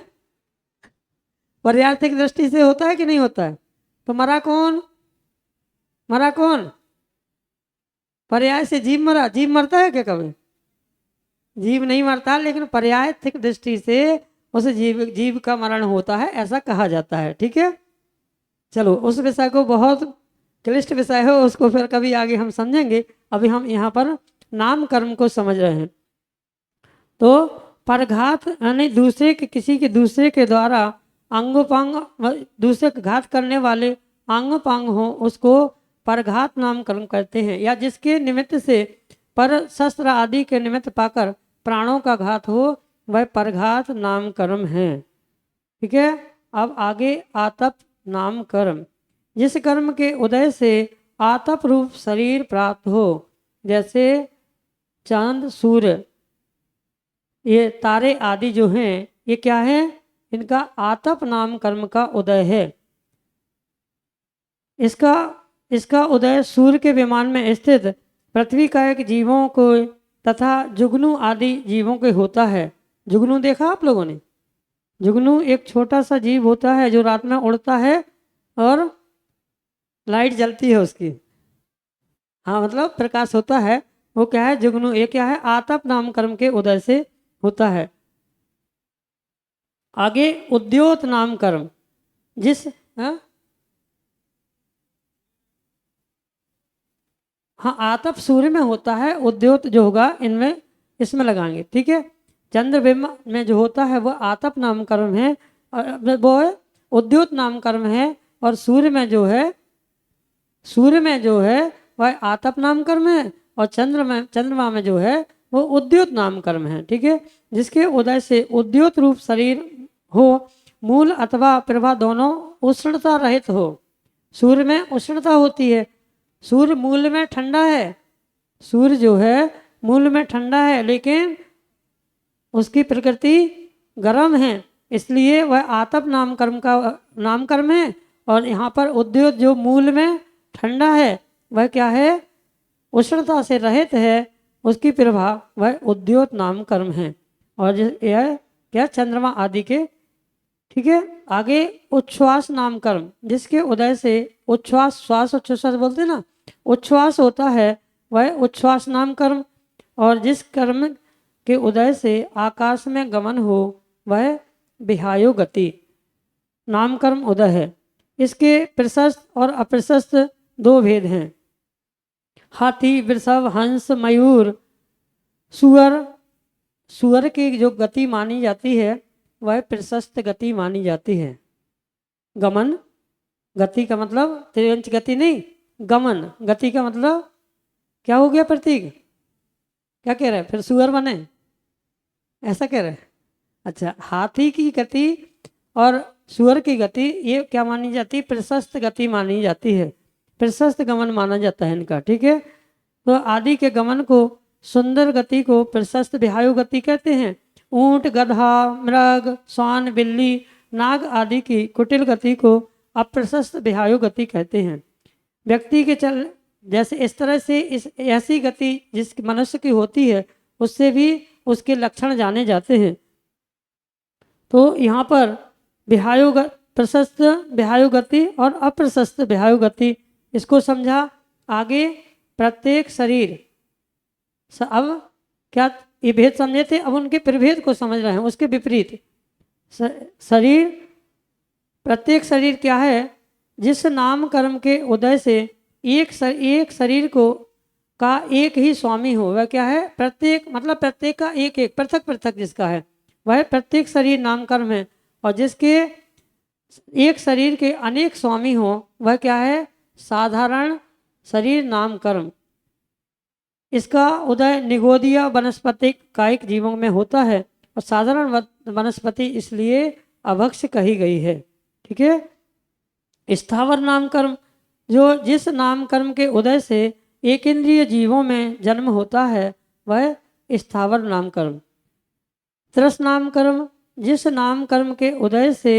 पर्यार्थिक दृष्टि से होता है कि नहीं होता है? तो मरा कौन? मरा कौन? पर्याय से जीव मरा। जीव मरता है क्या कभी? जीव नहीं मरता, लेकिन पर्यायिक दृष्टि से उस जीव का मरण होता है, ऐसा कहा जाता है। ठीक है, चलो उस विषय को, बहुत क्लिष्ट विषय है, उसको फिर कभी आगे हम समझेंगे। अभी हम यहाँ पर नाम कर्म को समझ रहे हैं। तो परघात यानी किसी के दूसरे के द्वारा अंगोपांग, दूसरे का घात करने वाले अंगोपांग हो, उसको परघात नाम कर्म करते हैं। या जिसके निमित्त से पर शस्त्र आदि के निमित्त पाकर प्राणों का घात हो, वह परघात नाम कर्म है। ठीक है, अब आगे आतप नाम कर्म, जिस कर्म के उदय से आतप रूप शरीर प्राप्त हो, जैसे चांद सूर्य, ये तारे आदि जो हैं, ये क्या है? इनका आतप नाम कर्म का उदय है। इसका उदय सूर्य के विमान में स्थित पृथ्वी कायक जीवों को तथा जुगनू आदि जीवों के होता है। जुगनू देखा आप लोगों ने? जुगनू एक छोटा सा जीव होता है जो रात में उड़ता है और लाइट जलती है उसकी, हाँ मतलब प्रकाश होता है, वो क्या है? जुगनू। ये क्या है? आतप नाम कर्म के उदय से होता है। आगे उद्योत नाम कर्म, जिस हाँ आतप सूर्य में होता है, उद्योत जो होगा इनमें, इसमें लगाएंगे। ठीक है, चंद्रबिंब में जो होता है वो आतप नाम कर्म है, और वो उद्योत नाम कर्म है। और सूर्य में जो है वह आतप नाम कर्म है, और चंद्रमा में जो है वो उद्योत नाम कर्म है। ठीक है, जिसके उदय से उद्योत रूप शरीर हो, मूल अथवा प्रभा दोनों उष्णता रहित हो। सूर्य में उष्णता होती है, सूर्य मूल में ठंडा है, सूर्य जो है मूल में ठंडा है, लेकिन उसकी प्रकृति गर्म है, इसलिए वह आतप नाम कर्म है। और यहाँ पर उद्योत जो मूल में ठंडा है वह क्या है, उष्णता से रहित है, उसकी प्रभा वह उद्योत नाम कर्म है। और यह क्या, चंद्रमा आदि के। ठीक है, आगे उच्छ्वास नाम कर्म, जिसके उदय से उच्छ्वास, श्वास उच्छ्वास बोलते ना, उच्छ्वास होता है, वह उच्छ्वास नाम कर्म। और जिस कर्म के उदय से आकाश में गमन हो वह विहायो गति नाम कर्म उदय है। इसके प्रशस्त और अप्रशस्त दो भेद हैं। हाथी, वृषभ, हंस, मयूर, सुअर की जो गति मानी जाती है वह प्रशस्त गति मानी जाती है। गमन, गति का मतलब त्रिवंच गति नहीं, गमन गति का मतलब क्या हो गया प्रतीक, क्या कह रहे हैं, फिर सुअर बने, ऐसा कह रहे हैं। अच्छा, हाथी की गति और सुअर की गति ये क्या मानी जाती है, प्रशस्त गति मानी जाती है, प्रशस्त गमन माना जाता है इनका। ठीक है, तो आदि के गमन को, सुंदर गति को प्रशस्त विहायु गति कहते हैं। ऊंट, गधा, मृग, श्वान, बिल्ली, नाग आदि की कुटिल गति को अप्रशस्त विहायु गति कहते हैं। व्यक्ति के चल जैसे इस तरह से ऐसी गति जिस मनुष्य की होती है उससे भी उसके लक्षण जाने जाते हैं। तो यहाँ पर प्रशस्त विहायु गति और अप्रशस्त विहायु गति, इसको समझा। आगे प्रत्येक शरीर, अब क्या ये भेद समझे थे, अब उनके प्रभेद को समझ रहे हैं, उसके विपरीत शरीर, प्रत्येक शरीर क्या है, जिस नाम कर्म के उदय से एक शरीर को का एक ही स्वामी हो, वह क्या है, प्रत्येक मतलब प्रत्येक का एक एक पृथक पृथक जिसका है वह प्रत्येक शरीर नाम कर्म है। और जिसके एक शरीर के अनेक स्वामी हो वह क्या है, साधारण शरीर नाम कर्म। इसका उदय निगोदिया वनस्पतिक कायिक जीवों में होता है, और साधारण वनस्पति इसलिए अभक्ष कही गई है। ठीक है, स्थावर नाम कर्म, जो जिस नाम कर्म के उदय से एक इंद्रिय जीवों में जन्म होता है वह स्थावर नाम कर्म। त्रस नाम कर्म, जिस नाम कर्म के उदय से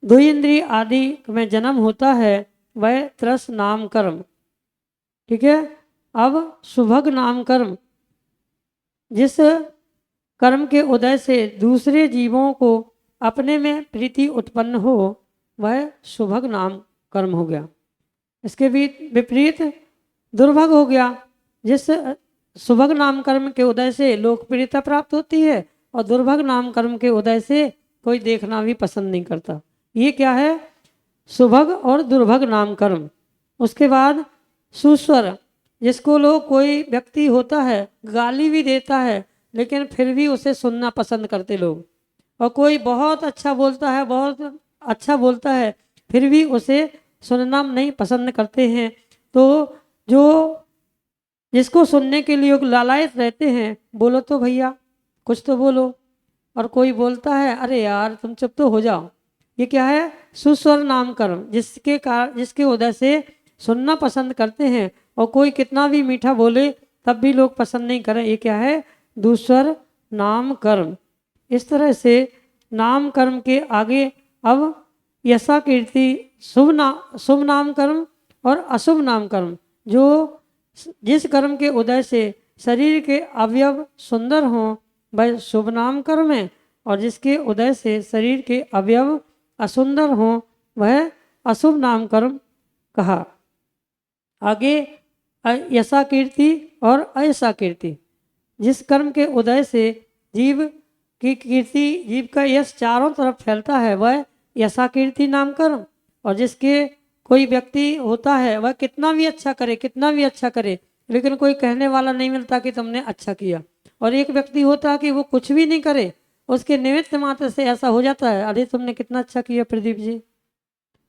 द्विइंद्रिय आदि में जन्म होता है वह त्रस नाम कर्म। ठीक है, अब सुभग नाम कर्म, जिस कर्म के उदय से दूसरे जीवों को अपने में प्रीति उत्पन्न हो वह सुभग नाम कर्म हो गया। इसके विपरीत दुर्भग हो गया, जिस सुभग नाम कर्म के उदय से लोकप्रियता प्राप्त होती है और दुर्भग नाम कर्म के उदय से कोई देखना भी पसंद नहीं करता। ये क्या है, सुभग और दुर्भग नाम कर्म। उसके बाद सुस्वर, जिसको लोग, कोई व्यक्ति होता है गाली भी देता है लेकिन फिर भी उसे सुनना पसंद करते लोग, और कोई बहुत अच्छा बोलता है, बहुत अच्छा बोलता है, फिर भी उसे सुनना नहीं पसंद करते हैं। तो जो जिसको सुनने के लिए लालायत रहते हैं, बोलो तो भैया कुछ तो बोलो, और कोई बोलता है अरे यार तुम चुप तो हो जाओ। ये क्या है, सुस्वर नाम कर्म, जिसके उदय से सुनना पसंद करते हैं, और कोई कितना भी मीठा बोले तब भी लोग पसंद नहीं करें, ये क्या है, दूसर नाम कर्म। इस तरह से नाम कर्म के आगे अब यशा कीर्ति, शुभ नाम कर्म और अशुभ नाम कर्म, जो जिस कर्म के उदय से शरीर के अवयव सुंदर हों वह शुभ नाम कर्म है, और जिसके उदय से शरीर के अवयव असुंदर हों वह अशुभ नाम कर्म कहा। आगे यशा कीर्ति और अयशा कीर्ति, जिस कर्म के उदय से जीव की कीर्ति, जीव का यश चारों तरफ फैलता है वह यशा कीर्ति नाम कर्म। और जिसके कोई व्यक्ति होता है वह कितना भी अच्छा करे लेकिन कोई कहने वाला नहीं मिलता कि तुमने अच्छा किया, और एक व्यक्ति होता है कि वो कुछ भी नहीं करे, उसके निमित्त मात्र से ऐसा हो जाता है, अरे तुमने कितना अच्छा किया प्रदीप जी।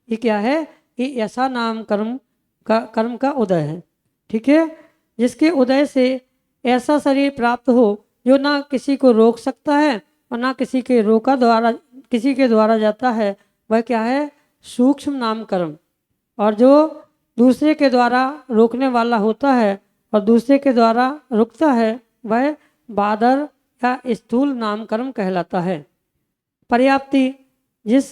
ये क्या है, ये यशा नाम कर्म का उदय है। ठीक है, जिसके उदय से ऐसा शरीर प्राप्त हो जो ना किसी को रोक सकता है और ना किसी के द्वारा जाता है, वह क्या है, सूक्ष्म नाम कर्म। और जो दूसरे के द्वारा रोकने वाला होता है और दूसरे के द्वारा रुकता है, वह बादर या स्थूल नाम कर्म कहलाता है। पर्याप्ति, जिस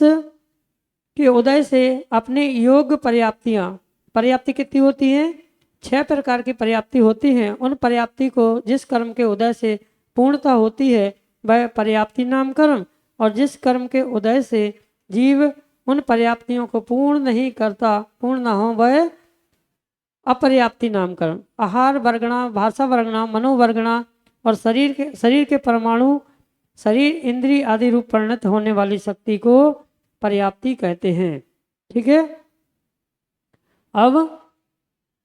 के उदय से अपने योग पर्याप्ति कितनी होती हैं, 6 प्रकार की पर्याप्ति होती हैं। उन पर्याप्ति को जिस कर्म के उदय से पूर्णता होती है वह पर्याप्ति नाम कर्म, और जिस कर्म के उदय से जीव उन पर्याप्तियों को पूर्ण नहीं करता, पूर्ण ना हो, वह अपर्याप्ति नाम कर्म। आहार वर्गणा, भाषा वर्गणा, मनोवर्गणा और शरीर के परमाणु, शरीर इंद्रिय आदि रूप परिणत होने वाली शक्ति को पर्याप्ति कहते हैं। ठीक है, अब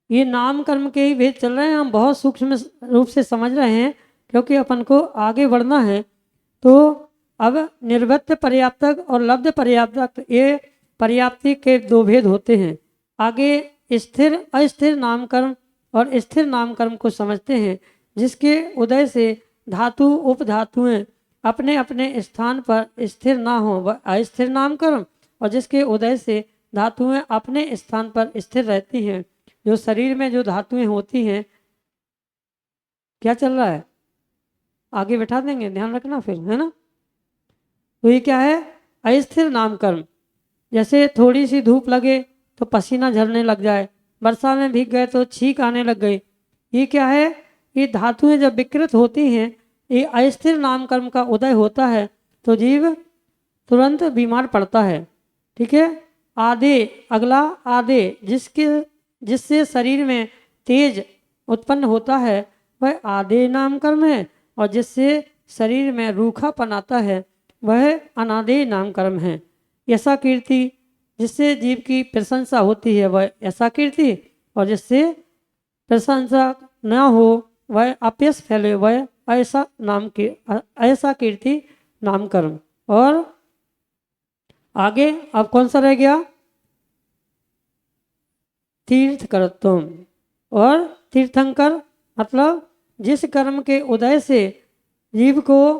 ये नाम कर्म के ही भेद चल रहे हैं, हम बहुत सूक्ष्म रूप से समझ रहे हैं क्योंकि अपन को आगे बढ़ना है। तो अब निर्वृत्त पर्याप्तक और लब्ध पर्याप्तक, ये पर्याप्ति के 2 भेद होते हैं। आगे स्थिर अस्थिर नामकर्म और स्थिर नामकर्म को समझते हैं, जिसके उदय से धातु उपधातुएं अपने अपने स्थान पर स्थिर ना हो वह अस्थिर नामकर्म, और जिसके उदय से धातुएं अपने स्थान पर स्थिर रहती हैं। जो शरीर में जो धातुएं होती हैं, क्या चल रहा है, आगे बैठा देंगे, ध्यान रखना फिर, है ना। तो ये क्या है, अस्थिर नामकर्म। जैसे थोड़ी सी धूप लगे तो पसीना झरने लग जाए, वर्षा में भीग गए तो छींक आने लग गई, ये क्या है, ये धातुएं जब विकृत होती हैं, ये अस्थिर नामकर्म का उदय होता है तो जीव तुरंत बीमार पड़ता है। ठीक है, आधे, अगला आधे, जिससे शरीर में तेज उत्पन्न होता है वह आधे नामकर्म है, और जिससे शरीर में रूखापन आता है वह अनादे नामकर्म है। ऐसा कीर्ति, जिससे जीव की प्रशंसा होती है वह ऐसा कीर्ति, और जिससे प्रशंसा न हो वह अपयश फैले वह ऐसा कीर्ति नामकर्म। और आगे अब कौन सा रह गया, तीर्थकरत्वम। और तीर्थंकर मतलब जिस कर्म के उदय से जीव को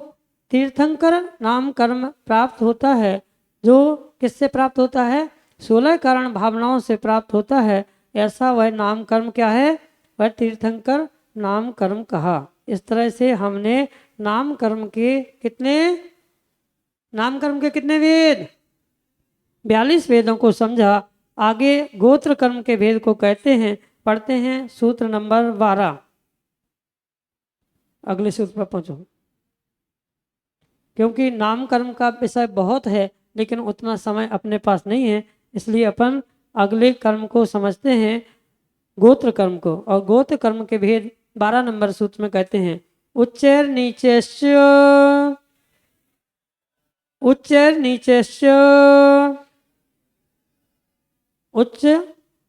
तीर्थंकर नाम कर्म प्राप्त होता है, जो किससे प्राप्त होता है, 16 कारण भावनाओं से प्राप्त होता है, ऐसा वह नाम कर्म क्या है, वह तीर्थंकर नाम कर्म कहा। इस तरह से हमने नाम कर्म के कितने वेद, 42 वेदों को समझा। आगे गोत्र कर्म के भेद को कहते हैं, पढ़ते हैं सूत्र नंबर 12। अगले सूत्र पर पहुंचो, क्योंकि नाम कर्म का विषय बहुत है लेकिन उतना समय अपने पास नहीं है, इसलिए अपन अगले कर्म को समझते हैं, गोत्र कर्म को। और गोत्र कर्म के भेद 12 नंबर सूत्र में कहते हैं, उच्चैर नीचेश्च, उच्चैर नीचेश्च। उच्च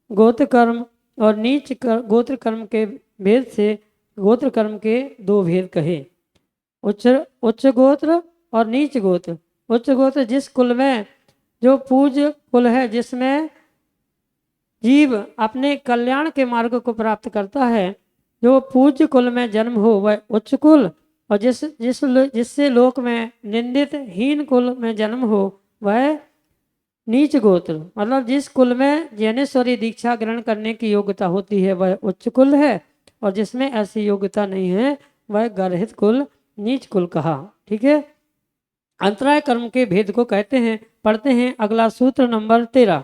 गोत्र कर्म और नीच गोत्र कर्म के भेद से गोत्र कर्म के 2 भेद कहे, उच्च गोत्र और नीच गोत्र। उच्च गोत्र जिस कुल में, जो पूज्य कुल है, जिसमें जीव अपने कल्याण के मार्ग को प्राप्त करता है, जो पूज्य कुल में जन्म हो वह उच्च कुल, और जिससे लोक में निंदित हीन कुल में जन्म हो वह नीच गोत्र। मतलब जिस कुल में ज्ञानेश्वरी दीक्षा ग्रहण करने की योग्यता होती है वह उच्च कुल है, और जिसमें ऐसी योग्यता नहीं है वह गर्हित कुल, नीच कुल कहा। ठीक है, अंतराय कर्म के भेद को कहते हैं, पढ़ते हैं अगला सूत्र नंबर 13।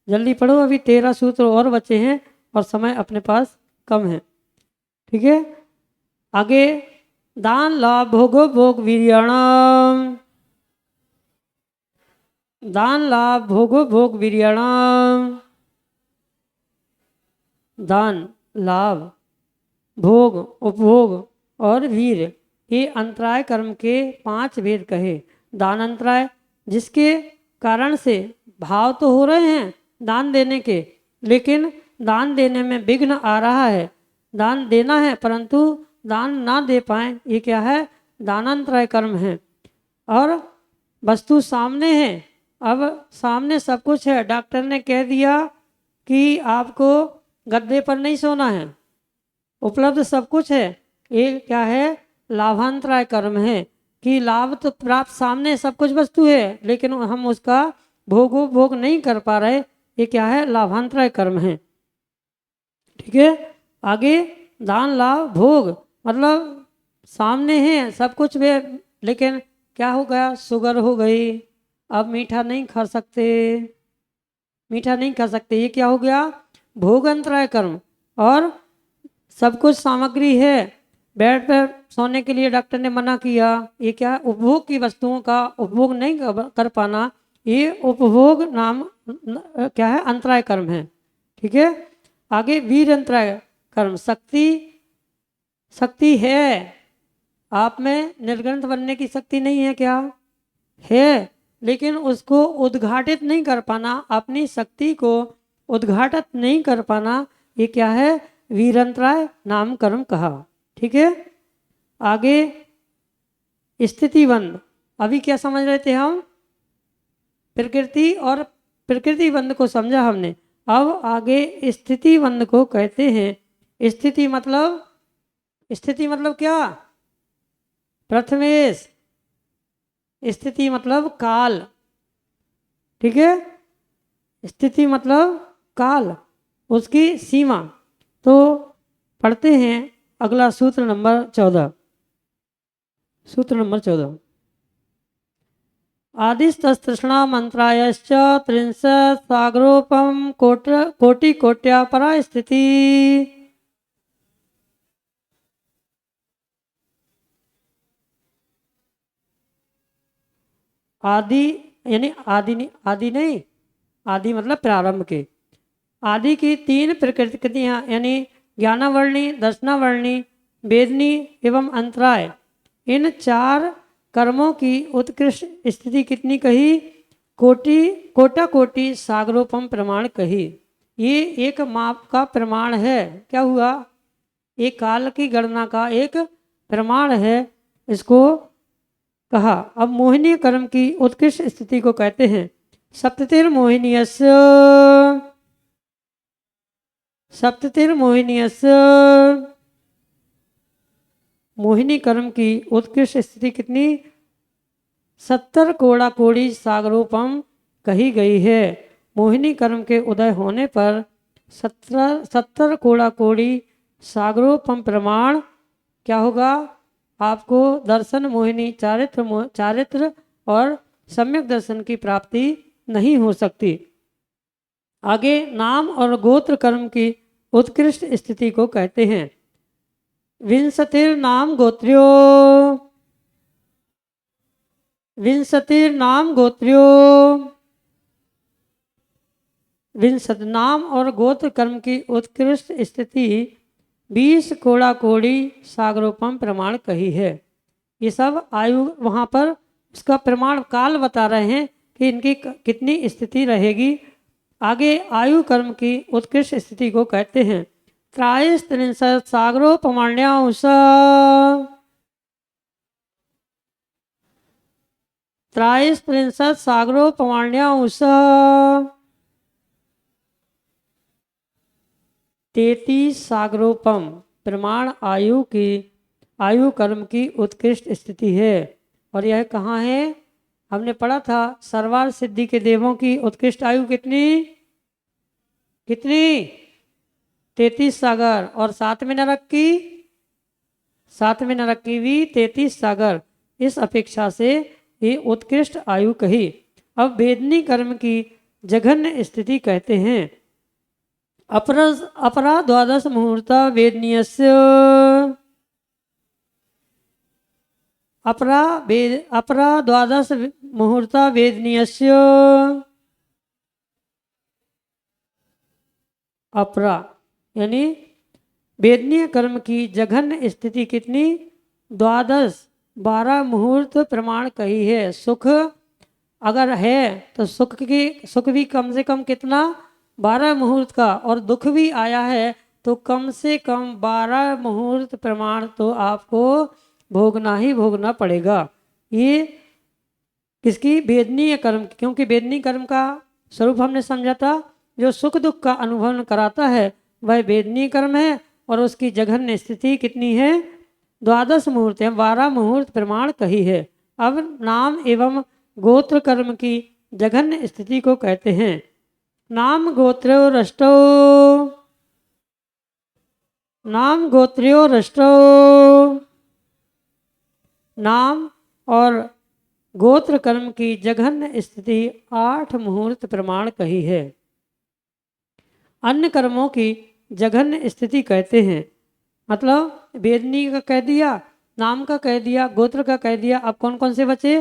जल्दी पढ़ो, अभी 13 सूत्र और बचे हैं और समय अपने पास कम है। ठीक है, आगे दान लाभ भोगो भोग वीर्याणाम, दान लाभ भोगो भोग वीर्याणाम। दान, लाभ, भोग, उपभोग और वीर, ये अंतराय कर्म के 5 भेद कहे। दान अंतराय, जिसके कारण से भाव तो हो रहे हैं दान देने के, लेकिन दान देने में विघ्न आ रहा है, दान देना है परंतु दान ना दे पाए, ये क्या है, दानांतराय कर्म है। और वस्तु सामने है, अब सामने सब कुछ है, डॉक्टर ने कह दिया कि आपको गद्दे पर नहीं सोना है, उपलब्ध सब कुछ है, ये क्या है, लाभांतराय कर्म है कि लाभ तो प्राप्त सामने सब कुछ वस्तु है लेकिन हम उसका भोग नहीं कर पा रहे, ये क्या है, लाभांतराय कर्म है। ठीक है, आगे दान लाभ भोग मतलब सामने है सब कुछ भी, लेकिन क्या हो गया, शुगर हो गई, अब मीठा नहीं खा सकते, मीठा नहीं खा सकते, ये क्या हो गया, भोग अंतराय कर्म। और सब कुछ सामग्री है, बेड पर सोने के लिए डॉक्टर ने मना किया, ये क्या, उपभोग की वस्तुओं का उपभोग नहीं कर पाना, ये उपभोग नाम क्या है, अंतराय कर्म है। ठीक है, आगे वीर अंतराय कर्म, शक्ति, शक्ति है आप में, निर्ग्रंथ बनने की शक्ति नहीं है क्या, है, लेकिन उसको उद्घाटित नहीं कर पाना, अपनी शक्ति को उद्घाटित नहीं कर पाना, ये क्या है, वीरंतराय नाम कर्म कहा। ठीक है, आगे स्थितिबंध, अभी क्या समझ रहे थे हम, प्रकृति और प्रकृति बंध को समझा हमने, अब आगे स्थिति बंध को कहते हैं। स्थिति मतलब, स्थिति मतलब क्या, प्रथमेश, स्थिति मतलब काल। ठीक है, स्थिति मतलब काल, उसकी सीमा। तो पढ़ते हैं अगला सूत्र नंबर 14, सूत्र नंबर 14, आदिस्तृष्णा मंत्रायश्च त्रिंशत् सागरोपम कोटि कोट्या परा स्थिति। आदि यानी आदि नहीं, आदि मतलब प्रारंभ के, आदि की तीन प्रकृतियाँ यानी ज्ञानावर्णी, दर्शनावर्णी, वेदनी एवं अंतराय, इन चार कर्मों की उत्कृष्ट स्थिति कितनी कही, कोटा कोटि सागरोपम प्रमाण कही। ये एक माप का प्रमाण है, क्या हुआ, एक काल की गणना का एक प्रमाण है, इसको कहा। अब मोहिनी कर्म की उत्कृष्ट स्थिति को कहते हैं सप्ततिर्मोहिनीयस्य, सप्ततिर्मोहिनीयस्य, मोहिनी कर्म की उत्कृष्ट स्थिति कितनी, 70 कोड़ा कोड़ी सागरोपम कही गई है। मोहिनी कर्म के उदय होने पर 70 कोड़ा कोड़ी सागरोपम प्रमाण क्या होगा, आपको दर्शन मोहिनी चारित्र और सम्यक दर्शन की प्राप्ति नहीं हो सकती। आगे नाम और गोत्र कर्म की उत्कृष्ट स्थिति को कहते हैं विंशतिर नाम गोत्र्यो, विंशतिर नाम गोत्र्यो, विंशत नाम और गोत्र कर्म की उत्कृष्ट स्थिति 20 कोड़ा कोड़ी सागरोपम प्रमाण कही है। ये सब आयु वहाँ पर उसका प्रमाण काल बता रहे हैं कि इनकी कितनी स्थिति रहेगी। आगे आयु कर्म की उत्कृष्ट स्थिति को कहते हैं त्रायस्त्रिंशत् सागरोपमाण्याउष, त्रायस्त्रिंशत् सागरोपमाण्याउष, 33 सागरोपम प्रमाण आयु की, आयु कर्म की उत्कृष्ट स्थिति है। और यह कहाँ है, हमने पढ़ा था सर्वार सिद्धि के देवों की उत्कृष्ट आयु कितनी, कितनी, 33 सागर, और सातवें नरक की, सातवें नरक की भी 33 सागर, इस अपेक्षा से ये उत्कृष्ट आयु कही। अब वेदनी कर्म की जघन्य स्थिति कहते हैं अपरा द्वादश मुहूर्ता वेदनीयस्य, अपरा द्वादश मुहूर्ता वेदनीयस्य, अपरा यानी वेदनीय कर्म की जघन्य स्थिति कितनी, 12 मुहूर्त प्रमाण कही है। सुख अगर है तो सुख भी कम से कम कितना, 12 मुहूर्त का, और दुख भी आया है तो कम से कम 12 मुहूर्त प्रमाण तो आपको भोगना ही भोगना पड़ेगा। ये किसकी, वेदनीय कर्म, क्योंकि वेदनीय कर्म का स्वरूप हमने समझा था, जो सुख दुख का अनुभव कराता है वह वेदनीय कर्म है, और उसकी जघन्य स्थिति कितनी है? 12 मुहूर्त है, 12 मुहूर्त प्रमाण कही है। अब नाम एवं गोत्र कर्म की जघन्य स्थिति को कहते हैं। नाम गोत्रो रष्टो, नाम गोत्र्यो रष्टो, नाम और गोत्र कर्म की जघन्य स्थिति 8 मुहूर्त प्रमाण कही है। अन्य कर्मों की जघन्य स्थिति कहते हैं, मतलब वेदनी का कह दिया, नाम का कह दिया, गोत्र का कह दिया। अब कौन कौन से बचे?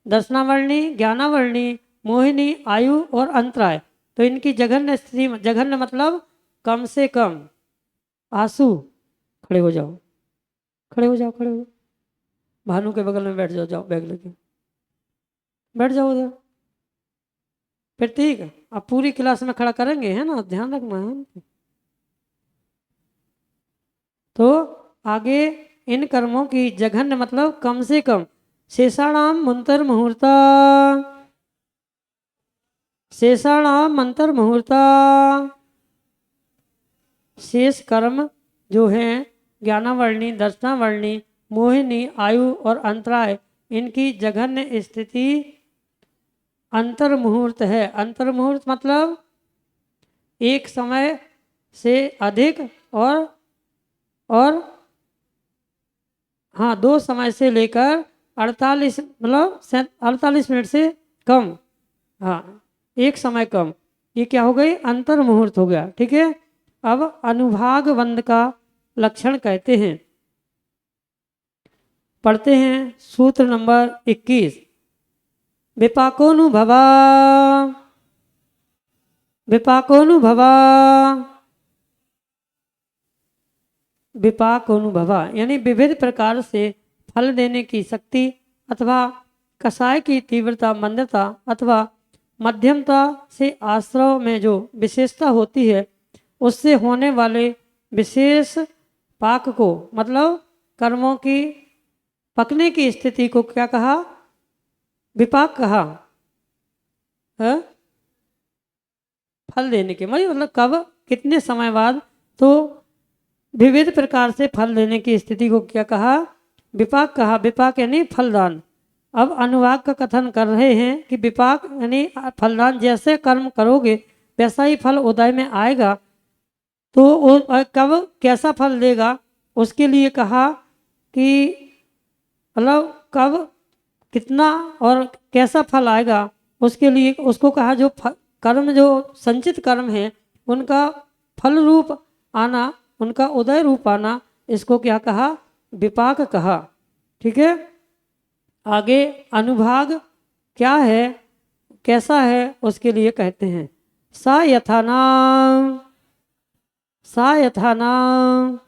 दर्शनावर्णी, ज्ञानावर्णी, मोहिनी, आयु और अंतराय। तो इनकी जघन्य स्थिति, जघन्य मतलब कम से कम। आंसू, खड़े हो जाओ, खड़े हो जाओ, खड़े हो जाओ, भानु के बगल में बैठ जाओ, जाओ बैग लेके बैठ जाओ उधर। फिर ठीक, अब पूरी क्लास में खड़ा करेंगे, है ना, ध्यान रखना है। तो आगे इन कर्मों की जघन्य मतलब कम से कम। शेषाणाम मंत्र मुहूर्ता, शेषाणाम मंत्र मुहूर्ता, शेष कर्म जो हैं ज्ञानावर्णी, दर्शनावर्णी, मोहिनी, आयु और अंतराय, इनकी जघन्य स्थिति अंतर मुहूर्त है। अंतर मुहूर्त मतलब एक समय से अधिक और हाँ 2 समय से लेकर 48 मतलब 48 मिनट से कम, हाँ एक समय कम, ये क्या हो गई? अंतर मुहूर्त हो गया। ठीक है। अब अनुभाग बंध का लक्षण कहते हैं, पढ़ते हैं सूत्र नंबर 21। विपाकोनुभवा, विपाकोनुभवा, विपाकोनुभवा यानी विविध प्रकार से फल देने की शक्ति अथवा कषाय की तीव्रता, मंदता अथवा मध्यमता से आश्रव में जो विशेषता होती है, उससे होने वाले विशेष पाक को, मतलब कर्मों की पकने की स्थिति को क्या कहा? विपाक कहा है? फल देने के मतलब कब, कितने समय बाद। तो विविध प्रकार से फल देने की स्थिति को क्या कहा? विपाक कहा। विपाक यानी फलदान। अब अनुवाक का कथन कर रहे हैं कि विपाक यानी फलदान, जैसे कर्म करोगे वैसा ही फल उदय में आएगा। तो कब कैसा फल देगा उसके लिए कहा कि मतलब कब कितना और कैसा फल आएगा उसके लिए उसको कहा जो कर्म, जो संचित कर्म है उनका फल रूप आना, उनका उदय रूप आना, इसको क्या कहा? विपाक कहा। ठीक है। आगे अनुभाग क्या है, कैसा है, उसके लिए कहते हैं सा यथानाम, सा यथानाम,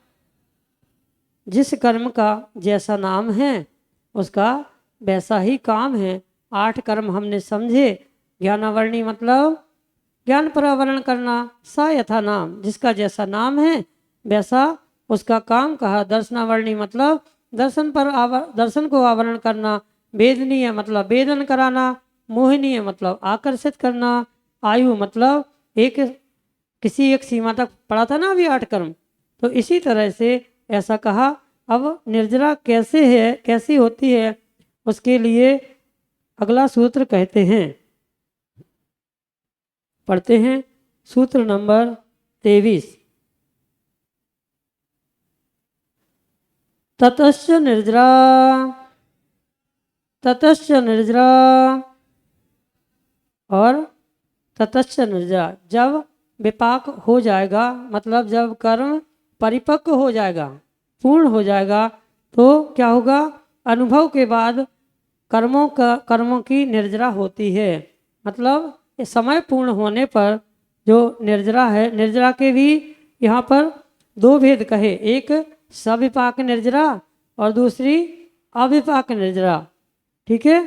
जिस कर्म का जैसा नाम है उसका वैसा ही काम है। 8 कर्म हमने समझे। ज्ञानावर्णी मतलब ज्ञान पर आवरण करना, सा यथा नाम, जिसका जैसा नाम है वैसा उसका काम कहा। दर्शनावर्णी मतलब दर्शन पर दर्शन को आवरण करना। वेदनीय मतलब वेदन कराना। मोहिनीय मतलब आकर्षित करना। आयु मतलब किसी एक सीमा तक पढ़ा था ना अभी 8 कर्म, तो इसी तरह से ऐसा कहा। अब निर्जरा कैसे है, कैसी होती है, उसके लिए अगला सूत्र कहते हैं, पढ़ते हैं सूत्र नंबर 23। ततश्च निर्जरा, ततश्च निर्जरा और ततश्च निर्जरा, जब विपाक हो जाएगा मतलब जब कर्म परिपक्व हो जाएगा, पूर्ण हो जाएगा, तो क्या होगा? अनुभव के बाद कर्मों की निर्जरा होती है। मतलब समय पूर्ण होने पर जो निर्जरा है, निर्जरा के भी यहाँ पर 2 भेद कहे, एक सविपाक निर्जरा और दूसरी अविपाक निर्जरा। ठीक है।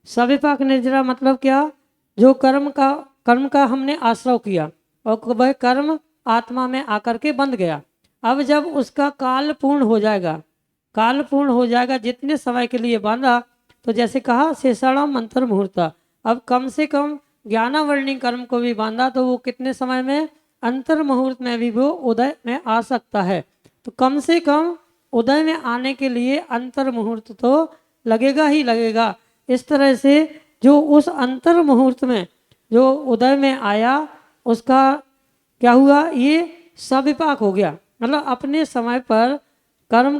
सविपाक निर्जरा मतलब क्या? जो कर्म का हमने आश्रव किया और वह कर्म आत्मा में आकर के बंध गया। अब जब उसका काल पूर्ण हो जाएगा, काल पूर्ण हो जाएगा, जितने समय के लिए बांधा, तो जैसे कहा शेषाणाम मंत्र मुहूर्ता, अब कम से कम ज्ञानावर्णी कर्म को भी बांधा तो वो कितने समय में? अंतर मुहूर्त में भी वो उदय में आ सकता है। तो कम से कम उदय में आने के लिए अंतर मुहूर्त तो लगेगा ही लगेगा। इस तरह से जो उस अंतर मुहूर्त में जो उदय में आया उसका क्या हुआ, ये सविपाक हो गया। मतलब अपने समय पर कर्म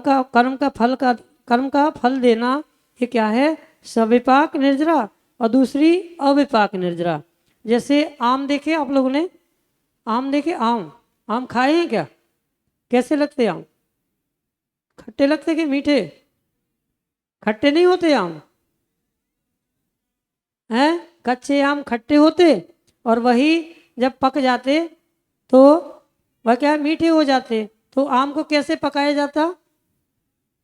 का फल देना, ये क्या है, सविपाक निर्जरा। और दूसरी अविपाक निर्जरा। जैसे आम देखे आप लोगों ने, आम देखे, आम आम खाए हैं क्या? कैसे लगते आम? खट्टे लगते कि मीठे? खट्टे नहीं होते आम हैं, कच्चे आम खट्टे होते और वही जब पक जाते तो वह क्या, मीठे हो जाते। तो आम को कैसे पकाया जाता?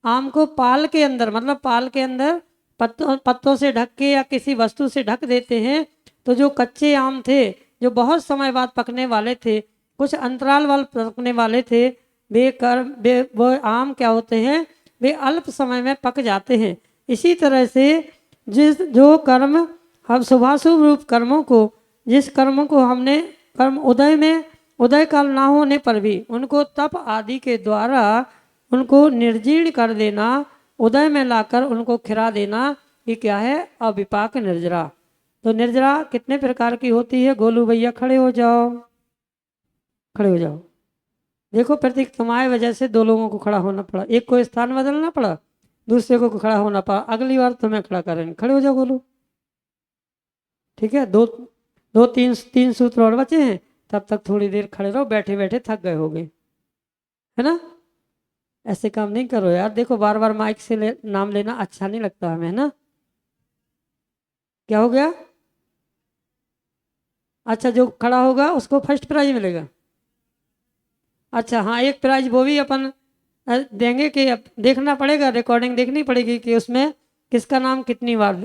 आम को पाल के अंदर, मतलब पाल के अंदर पत्तों से ढक के या किसी वस्तु से ढक देते हैं। तो जो कच्चे आम थे, जो बहुत समय बाद पकने वाले थे, कुछ अंतराल वाले पकने वाले थे, वो आम क्या होते हैं, वे अल्प समय में पक जाते हैं। इसी तरह से जो कर्म हम शुभाशुभ रूप कर्मों को, जिस कर्मों को हमने कर्म उदय काल ना होने पर भी उनको तप आदि के द्वारा उनको निर्जीर्ण कर देना, उदय में लाकर उनको खिरा देना, ये क्या है, अविपाक निर्जरा। तो निर्जरा कितने प्रकार की होती है? गोलू भैया खड़े हो जाओ, खड़े हो जाओ। देखो प्रतीक, तुम्हारी वजह से दो लोगों को खड़ा होना पड़ा, एक को स्थान बदलना पड़ा, दूसरे को खड़ा होना पड़ा। अगली बार तुम्हें खड़ा करेंगे। खड़े हो जाओ गोलू। ठीक है, दो दो तीन सूत्र और बचे हैं, तब तक थोड़ी देर खड़े रहो, बैठे बैठे थक गए होगे, है ना। ऐसे काम नहीं करो यार। देखो बार बार माइक से नाम लेना अच्छा नहीं लगता हमें, है ना। क्या हो गया? अच्छा, जो खड़ा होगा उसको फर्स्ट प्राइज मिलेगा। अच्छा हाँ, एक प्राइज वो भी अपन देंगे कि देखना पड़ेगा, रिकॉर्डिंग देखनी पड़ेगी कि उसमें किसका नाम कितनी बार,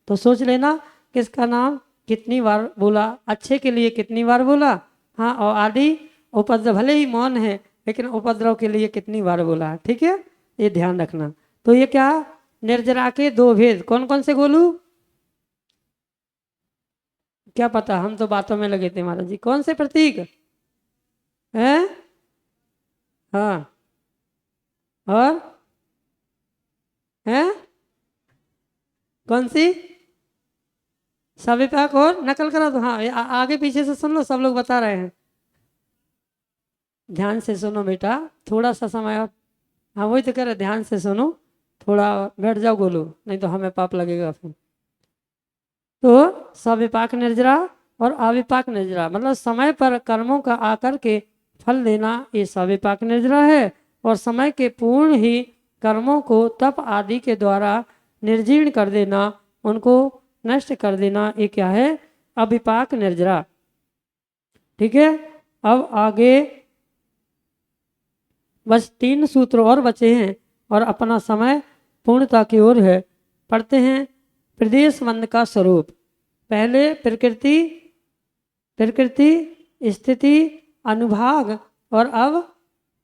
तो सोच लेना किसका नाम कितनी बार बोला, अच्छे के लिए कितनी बार बोला, हाँ, और आदि उपद्रव, भले ही मौन है लेकिन उपद्रव के लिए कितनी बार बोला, ठीक है, ये ध्यान रखना। तो ये क्या, निर्जरा के दो भेद कौन कौन से बोलू? क्या पता, हम तो बातों में लगे थे महाराज जी। कौन से प्रतीक हैं? हाँ, और हैं कौन सी? सविपाक और नकल करा दो। हाँ, आगे पीछे से सुन लो, सब लोग बता रहे हैं, ध्यान से सुनो बेटा, थोड़ा सा समय और। हाँ वही तो कह रहे, ध्यान से सुनो, थोड़ा बैठ जाओ गोलू, नहीं तो हमें पाप लगेगा फिर। तो सविपाक निर्जरा और अविपाक निर्जरा, मतलब समय पर कर्मों का आकर के फल देना, ये सविपाक निर्जरा है। और समय के पूर्ण ही कर्मों को तप आदि के द्वारा निर्जीर्ण कर देना, उनको नष्ट कर देना, ये क्या है, अविपाक निर्जरा। ठीक है, अब आगे बस 3 सूत्र और बचे हैं और अपना समय पूर्णता की ओर है। पढ़ते हैं प्रदेश मंद का स्वरूप। पहले प्रकृति, स्थिति, अनुभाग और अब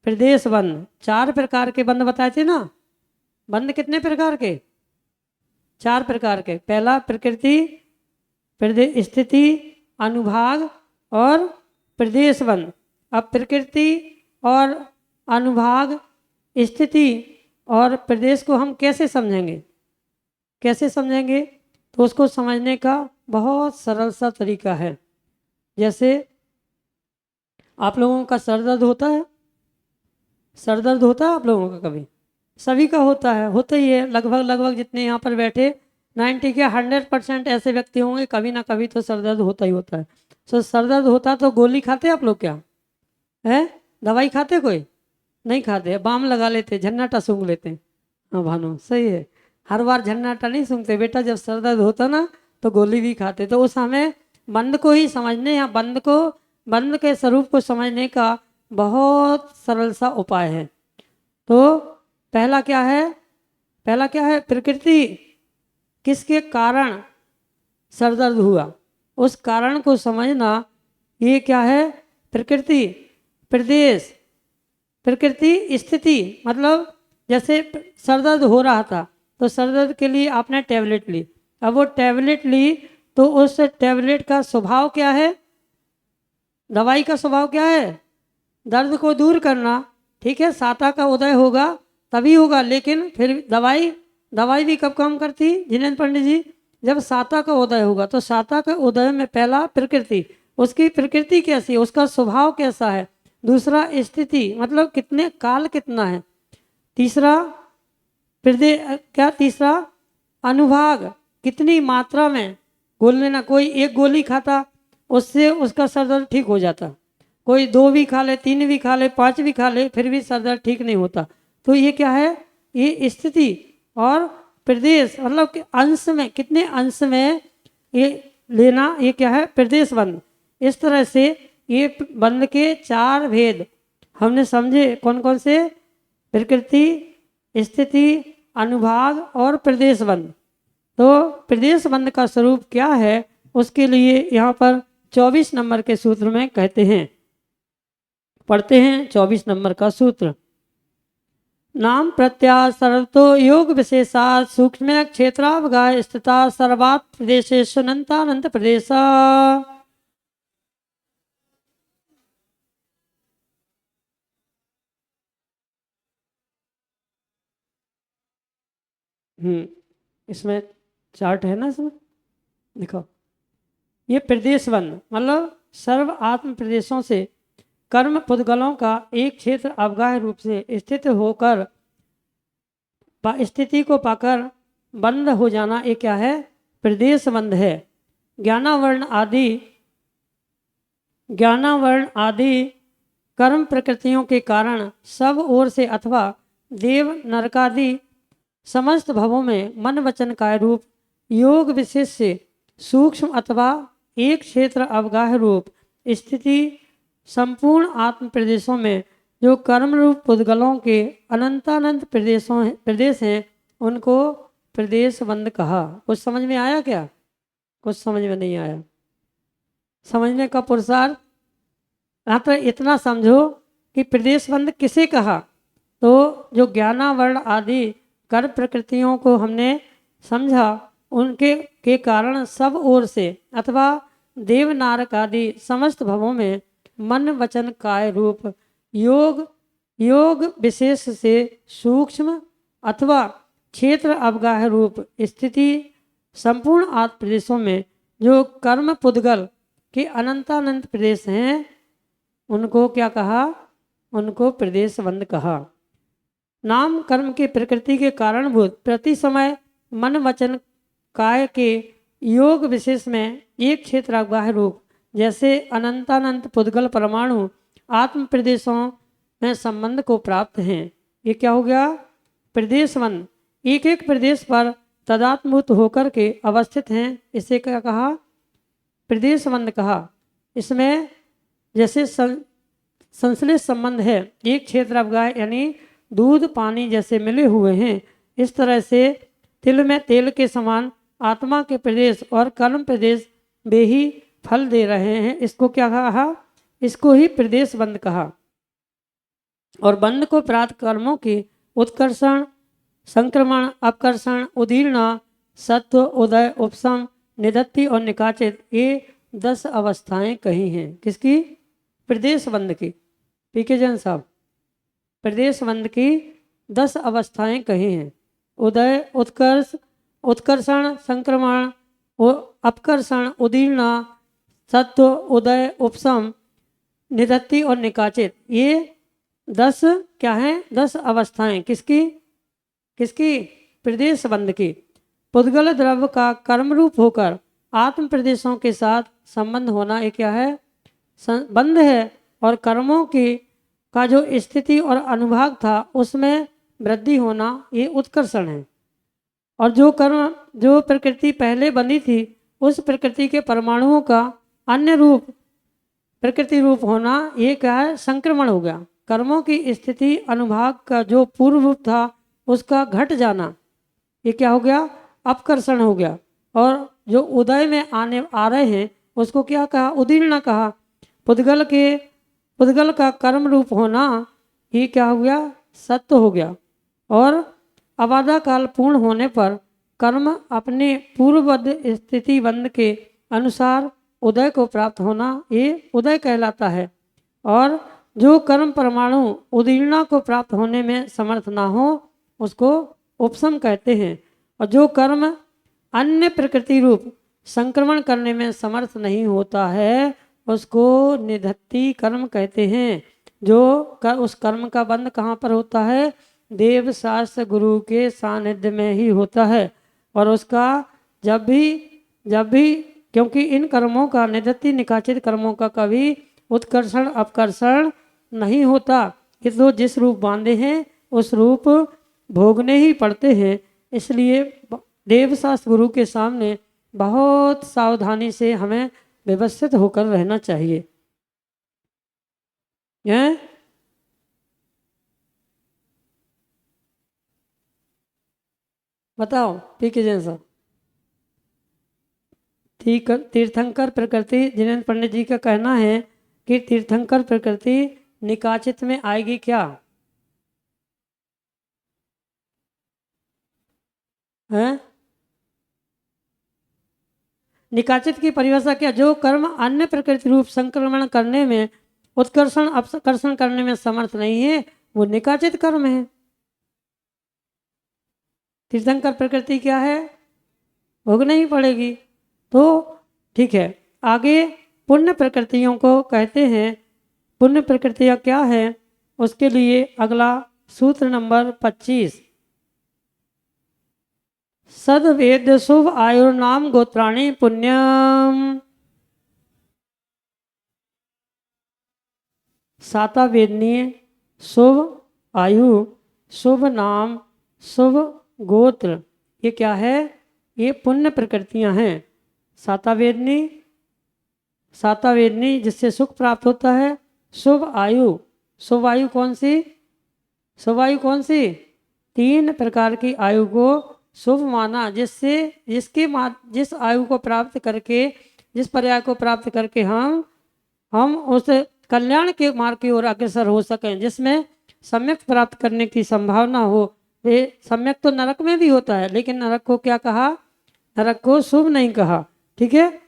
प्रदेश बंद। 4 प्रकार के बंद बताए थे ना। बंद कितने प्रकार के? 4 प्रकार के। पहला प्रकृति, स्थिति, अनुभाग और प्रदेश बंद। अब प्रकृति और अनुभाग, स्थिति और प्रदेश को हम कैसे समझेंगे? कैसे समझेंगे? तो उसको समझने का बहुत सरल सा तरीका है। जैसे आप लोगों का सर दर्द होता है, सर दर्द होता है आप लोगों का कभी? सभी का होता है, होता ही है। लगभग जितने यहाँ पर बैठे 90 के 100% ऐसे व्यक्ति होंगे, कभी ना कभी तो सर दर्द होता ही होता है। तो सर दर्द होता तो गोली खाते आप लोग? क्या है, दवाई खाते? कोई नहीं खाते, बाम लगा लेते, झन्नाटा सूंघ लेते। हाँ भानु, सही है, हर बार झन्नाटा नहीं सूंघते बेटा, जब सर दर्द होता ना तो गोली भी खाते। तो उस हमें बंद को ही समझने, या बंद के स्वरूप को समझने का बहुत सरल सा उपाय है। तो पहला क्या है? प्रकृति, किसके कारण सर दर्द हुआ, उस कारण को समझना, ये क्या है, प्रकृति। प्रदेश, प्रकृति स्थिति, मतलब जैसे सर दर्द हो रहा था तो सर दर्द के लिए आपने टैबलेट ली। अब वो टैबलेट ली तो उस टैबलेट का स्वभाव क्या है? दवाई का स्वभाव क्या है? दर्द को दूर करना। ठीक है, साता का उदय होगा तभी होगा, लेकिन फिर दवाई भी कब काम करती जिनेन्द्र पंडित जी? जब साता का उदय होगा। तो साता का उदय में पहला प्रकृति, उसकी प्रकृति कैसी है, उसका स्वभाव कैसा है। दूसरा स्थिति, मतलब कितने काल कितना है। तीसरा तीसरा अनुभाग, कितनी मात्रा में गोल लेना। कोई एक गोली खाता उससे उसका सर दर्द ठीक हो जाता, कोई 2 भी खा ले, 3 भी खा ले, 5 भी खा ले, फिर भी सर दर्द ठीक नहीं होता। तो ये क्या है, ये स्थिति और प्रदेश, मतलब कि अंश में, कितने अंश में ये लेना, ये क्या है, प्रदेश बंद। इस तरह से ये बंद के 4 भेद हमने समझे। कौन कौन से? प्रकृति, स्थिति, अनुभाग और प्रदेश बंद। तो प्रदेश बंद का स्वरूप क्या है, उसके लिए यहाँ पर 24 नंबर के सूत्र में कहते हैं। पढ़ते हैं 24 नंबर का सूत्र। नाम प्रत्यासर्तो योग विशेषात् सूक्ष्म क्षेत्रावगाह स्थिता सर्वात् प्रदेशेषु अनंतानंत प्रदेश। इसमें चार्ट है ना, इसमें देखो। ये प्रदेश वन मतलब सर्व आत्म प्रदेशों से कर्म पुद्गलों का एक क्षेत्र अवगाह रूप से स्थित होकर स्थिति को पाकर बंद हो जाना, ये क्या है, प्रदेश बंद है। ज्ञानावरण आदि कर्म प्रकृतियों के कारण सब ओर से अथवा देव नरकादि समस्त भवों में मन वचन काय रूप योग विशेष से सूक्ष्म अथवा एक क्षेत्र अवगाह रूप स्थिति संपूर्ण आत्म प्रदेशों में जो कर्म रूप पुद्गलों के अनंतानंत प्रदेश हैं, उनको प्रदेश बंद कहा। कुछ समझ में आया क्या? कुछ समझ में नहीं आया? समझने का पुरुषार्थ। यहाँ पर इतना समझो कि प्रदेश बंद किसे कहा। तो जो ज्ञानावरण आदि कर्म प्रकृतियों को हमने समझा, उनके के कारण सब ओर से अथवा देव नारक आदि समस्त भवों में मन वचन काय रूप योग विशेष से सूक्ष्म अथवा क्षेत्र अवगाह रूप स्थिति संपूर्ण आत्म प्रदेशों में जो कर्म पुद्गल के अनंतानंत प्रदेश हैं, उनको क्या कहा? उनको प्रदेश बंद कहा। नाम कर्म के प्रकृति के कारणभूत प्रति समय मन वचन काय के योग विशेष में एक क्षेत्र अवगाह रूप जैसे अनंतानंत पुद्गल परमाणु आत्म प्रदेशों में संबंध को प्राप्त हैं। ये क्या हो गया? प्रदेश बंद। एक एक प्रदेश पर तदात्मभूत होकर के अवस्थित हैं, इसे क्या कहा? प्रदेश बंद कहा। इसमें जैसे संश्लेष संबंध है, एक क्षेत्र अवगाह यानी दूध पानी जैसे मिले हुए हैं, इस तरह से तिल में तेल के समान आत्मा के प्रदेश और कर्म प्रदेश वे ही फल दे रहे हैं। इसको क्या कहा? इसको ही प्रदेश बंद कहा। और बंद को प्राप्त कर्मों की उत्कर्षण, संक्रमण, अपकर्षण, उदीर्ण, सत्व, उदय, उपशम, निदत्ति और निकाचित, ये 10 अवस्थाएं कही हैं। किसकी? प्रदेश बंद की। पीके जैन साहब, प्रदेश बंद की 10 अवस्थाएं कही हैं। उदय, उत्कर्षण, संक्रमण, अपकर्षण, उदीर्ण, सत्व, उदय, उपशम, निदत्ति और निकाचित, ये 10 क्या हैं? 10 अवस्थाएं। किसकी? किसकी? प्रदेश बंद की। पुद्गल द्रव्य का कर्म रूप होकर आत्म प्रदेशों के साथ संबंध होना, ये क्या है? बंध है। और कर्मों की का जो स्थिति और अनुभाग था उसमें वृद्धि होना, ये उत्कर्षण है। और जो प्रकृति पहले बनी थी, उस प्रकृति के परमाणुओं का अन्य रूप प्रकृति रूप होना, ये क्या है? संक्रमण हो गया। कर्मों की स्थिति अनुभाग का जो पूर्व रूप था उसका घट जाना, ये क्या हो गया? अपकर्षण हो गया। और जो उदय में आ रहे हैं उसको क्या कहा? उदीर्ण कहा। पुद्गल का कर्म रूप होना, ये क्या हो गया? सत्य हो गया। और अबाधा काल पूर्ण होने पर कर्म अपने पूर्वबद्ध स्थिति बंध के अनुसार उदय को प्राप्त होना, ये उदय कहलाता है। और जो कर्म परमाणु उदीर्णा को प्राप्त होने में समर्थ ना हो उसको उपशम कहते हैं। और जो कर्म अन्य प्रकृति रूप संक्रमण करने में समर्थ नहीं होता है उसको निधत्ति कर्म कहते हैं। उस कर्म का बंध कहाँ पर होता है? देव शास्त्र गुरु के सानिध्य में ही होता है। और उसका जब भी क्योंकि इन कर्मों का निधत्ति निकाचित कर्मों का कभी उत्कर्षण अपकर्षण नहीं होता, कि तो जिस रूप बांधे हैं उस रूप भोगने ही पड़ते हैं। इसलिए देवशास्त्र गुरु के सामने बहुत सावधानी से हमें व्यवस्थित होकर रहना चाहिए। बताओ पी के जैन साहब। तीर्थंकर प्रकृति, जिनेन्द्र पंडित जी का कहना है कि तीर्थंकर प्रकृति निकाचित में आएगी क्या है? निकाचित की परिभाषा क्या? जो कर्म अन्य प्रकृति रूप संक्रमण करने में उत्कर्षण अपकर्षण करने में समर्थ नहीं है वो निकाचित कर्म है। तीर्थंकर प्रकृति क्या है? भोगना ही पड़ेगी। तो ठीक है, आगे पुण्य प्रकृतियों को कहते हैं। पुण्य प्रकृतियाँ क्या है उसके लिए अगला सूत्र नंबर 25। सद्वेद शुभ आयुर्नाम गोत्राणी पुण्यम। साता वेदनीय, शुभ आयु, शुभ नाम, शुभ गोत्र, ये क्या है? ये पुण्य प्रकृतियां हैं। साता वेदनी जिससे सुख प्राप्त होता है। शुभ आयु, शुभ आयु कौन सी? शुभ आयु कौन सी? 3 प्रकार की आयु को शुभ माना, जिस आयु को प्राप्त करके, जिस पर्याय को प्राप्त करके हम उस कल्याण के मार्ग की ओर अग्रसर हो सकें, जिसमें सम्यक प्राप्त करने की संभावना हो। ये सम्यक तो नरक में भी होता है, लेकिन नरक को क्या कहा? नरक को शुभ नहीं कहा। ठीक है,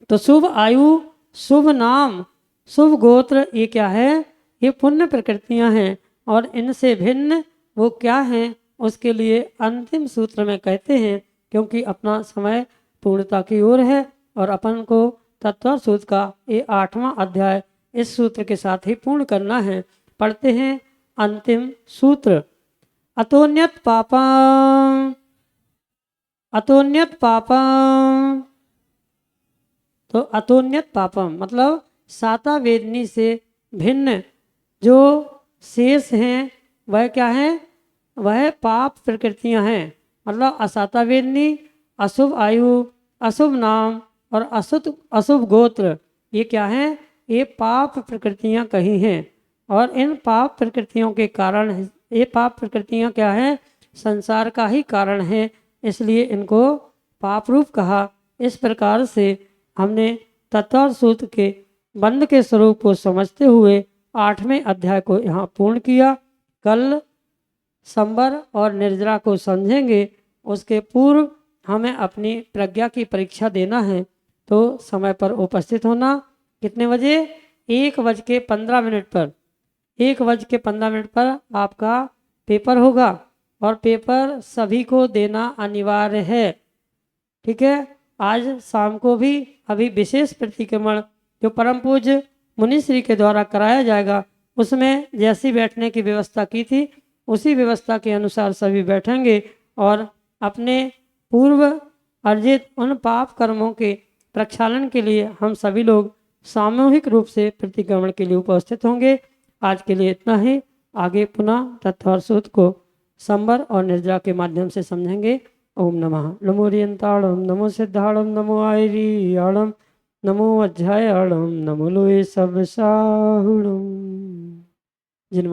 तो शुभ आयु, शुभ नाम, शुभ गोत्र, ये क्या है? ये पुण्य प्रकृतियां हैं। और इनसे भिन्न वो क्या हैं उसके लिए अंतिम सूत्र में कहते हैं, क्योंकि अपना समय पूर्णता की ओर है और अपन को तत्व सूत्र का ये 8वां अध्याय इस सूत्र के साथ ही पूर्ण करना है। पढ़ते हैं अंतिम सूत्र। अतोन्यत पापम, अतोन्यत पापम। तो अतोन्यत पापम मतलब साता वेदनी से भिन्न जो शेष हैं वह क्या है? वह पाप प्रकृतियां हैं। मतलब असाता वेदनी, अशुभ आयु, अशुभ नाम और अशुभ गोत्र, ये क्या है? ये पाप प्रकृतियां कही हैं। और इन पाप प्रकृतियों के कारण, ये पाप प्रकृतियां क्या है? संसार का ही कारण है, इसलिए इनको पाप रूप कहा। इस प्रकार से हमने तत्व सूत्र के बंध के स्वरूप को समझते हुए 8वें अध्याय को यहाँ पूर्ण किया। कल संबर और निर्जरा को समझेंगे। उसके पूर्व हमें अपनी प्रज्ञा की परीक्षा देना है, तो समय पर उपस्थित होना। कितने बजे? 1:15 पर, 1:15 पर आपका पेपर होगा और पेपर सभी को देना अनिवार्य है। ठीक है, आज शाम को भी अभी विशेष प्रतिक्रमण जो परम पूज्य मुनिश्री के द्वारा कराया जाएगा, उसमें जैसी बैठने की व्यवस्था की थी उसी व्यवस्था के अनुसार सभी बैठेंगे और अपने पूर्व अर्जित उन पाप कर्मों के प्रक्षालन के लिए हम सभी लोग सामूहिक रूप से प्रतिक्रमण के लिए उपस्थित होंगे। आज के लिए इतना ही। आगे पुनः तत्व सूत्र को संबर और निर्जरा के माध्यम से समझेंगे। ओम नमः नमो रियंताणम, नमो सिद्धाणम, नमो आयरियाणम, नमो अध्यायाणम, नमो लोए सब साहुणम। जिन